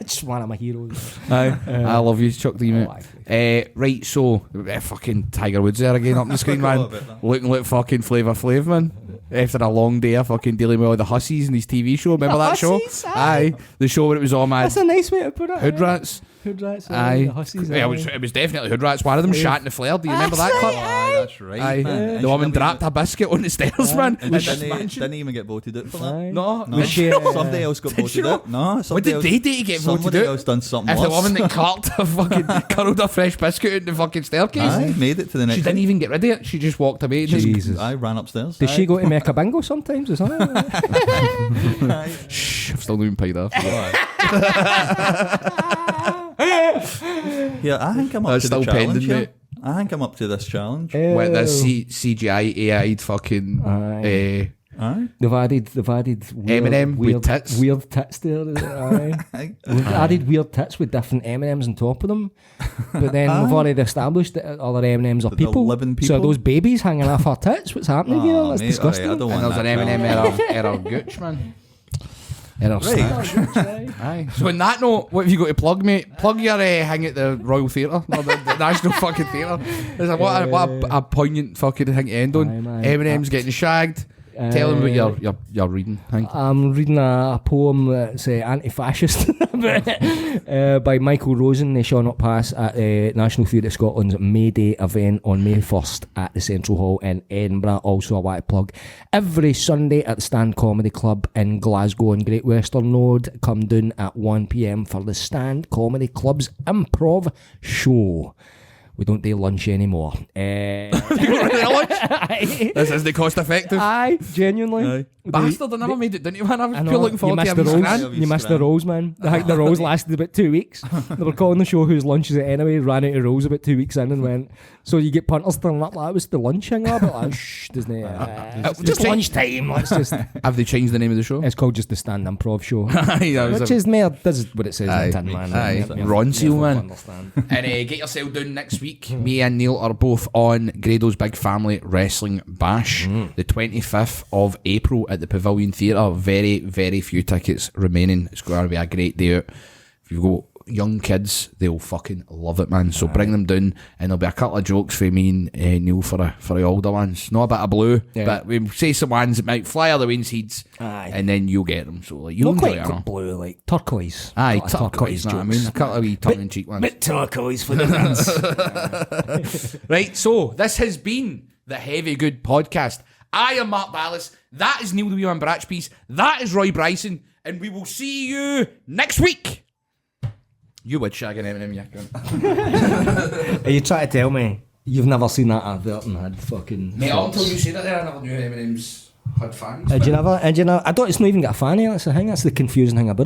Just one of my heroes. Aye. I love you, Chuck D, mate. Right, so... fucking Tiger Woods there again up on the screen, man. Looking like fucking Flavor Flav, man. After a long day of fucking dealing with all the hussies in his TV show. Remember that show? Hussies, aye. The show where it was all mad That's a nice way to put it. hood rats. Hood rats. Aye. The hussies. Yeah, it was definitely hood rats. One of them shot in the flare. Do you remember that clip? Aye, that's right. Aye. Man. The woman dropped a biscuit on the stairs, man. And didn't even get voted out for that. Aye. No. Was she, Somebody else got voted out. No, What somebody did else. they do to get voted Somebody out? else done something If worse. the woman that clocked a fucking curled a fresh biscuit in the fucking staircase. Aye, made it to the next. She didn't even get rid of it. She just walked away. Jesus. I ran upstairs. Does she go to make a bingo sometimes? Is that? Shh, I've still not even paid off. Yeah, I think I'm up That's to the still challenge. pending, Yeah. mate. I think I'm up to this challenge. With this CGI AI'd fucking Aye. Aye. They've added weird, Eminem with weird tits. Weird tits there. Aye. Aye. We've added weird tits with different M&Ms on top of them. But then we've already established that other M&Ms are They're people. living So people? those babies hanging off our tits. What's happening here? That's mate, disgusting. alright, I don't And want there's an that Eminem error gooch, man. Error Right. snatch. Aye. So on that note, what have you got to plug, mate? Plug your hang at the Royal Theatre, or the National fucking Theatre. What a poignant fucking thing to end on. Aye, man. Eminem's getting shagged. Tell them about your reading. Hank. I'm reading a poem that's anti-fascist by Michael Rosen. They shall not pass at National Theatre Scotland's May Day event on May 1st at the Central Hall in Edinburgh. Also, I want to plug every Sunday at the Stand Comedy Club in Glasgow and Great Western Road. Come down at 1 p.m. for the Stand Comedy Club's improv show. We don't do lunch anymore. This is the cost effective. Aye, genuinely. Aye. Bastard, I never made it, didn't you, man? I was I pure know, looking forward to you it. missed the rolls. grand. You missed the rolls, man. I think the rolls lasted about 2 weeks. They were calling the show Whose Lunch Is It Anyway, ran out of rolls about 2 weeks in and went, so you get punters turning up like, what's the lunch hang up? Like, shh, doesn't it? Just lunchtime. Let's just. Have they changed the name of the show? It's called just the Stand Improv Show. Aye, Which is mere, this is what it says Aye. in the tin, man. Aye. Ron Seal, man. And get yourself down next week. Me and Neil are both on Grado's Big Family Wrestling Bash, the 25th of April at the Pavilion Theatre. Very, very few tickets remaining. It's going to be a great day out. If you've got young kids, they'll fucking love it, man. So bring them down, and there'll be a couple of jokes for me and Neil for the older ones. Not a bit of blue, but we say some ones that might fly other wings heads, and then you'll get them. So like you'll Not enjoy it. quite blue, like turquoise. Aye, Got a turquoise, know what I mean? A couple of wee tongue-in-cheek ones. Bit turquoise for the fans. Right, so this has been the Heavy Good Podcast. I am Mark Ballas. That is Neil the Wee Man Bratchpiece. That is Roy Bryson. And we will see you next week. You would shag an Eminem, yeah. Are you trying to tell me you've never seen that advert and had fucking... Mate, up until you said that there, I never knew Eminem's had fans. Did you never? I don't. It's not even got a fan here. That's the thing. That's the confusing thing about it.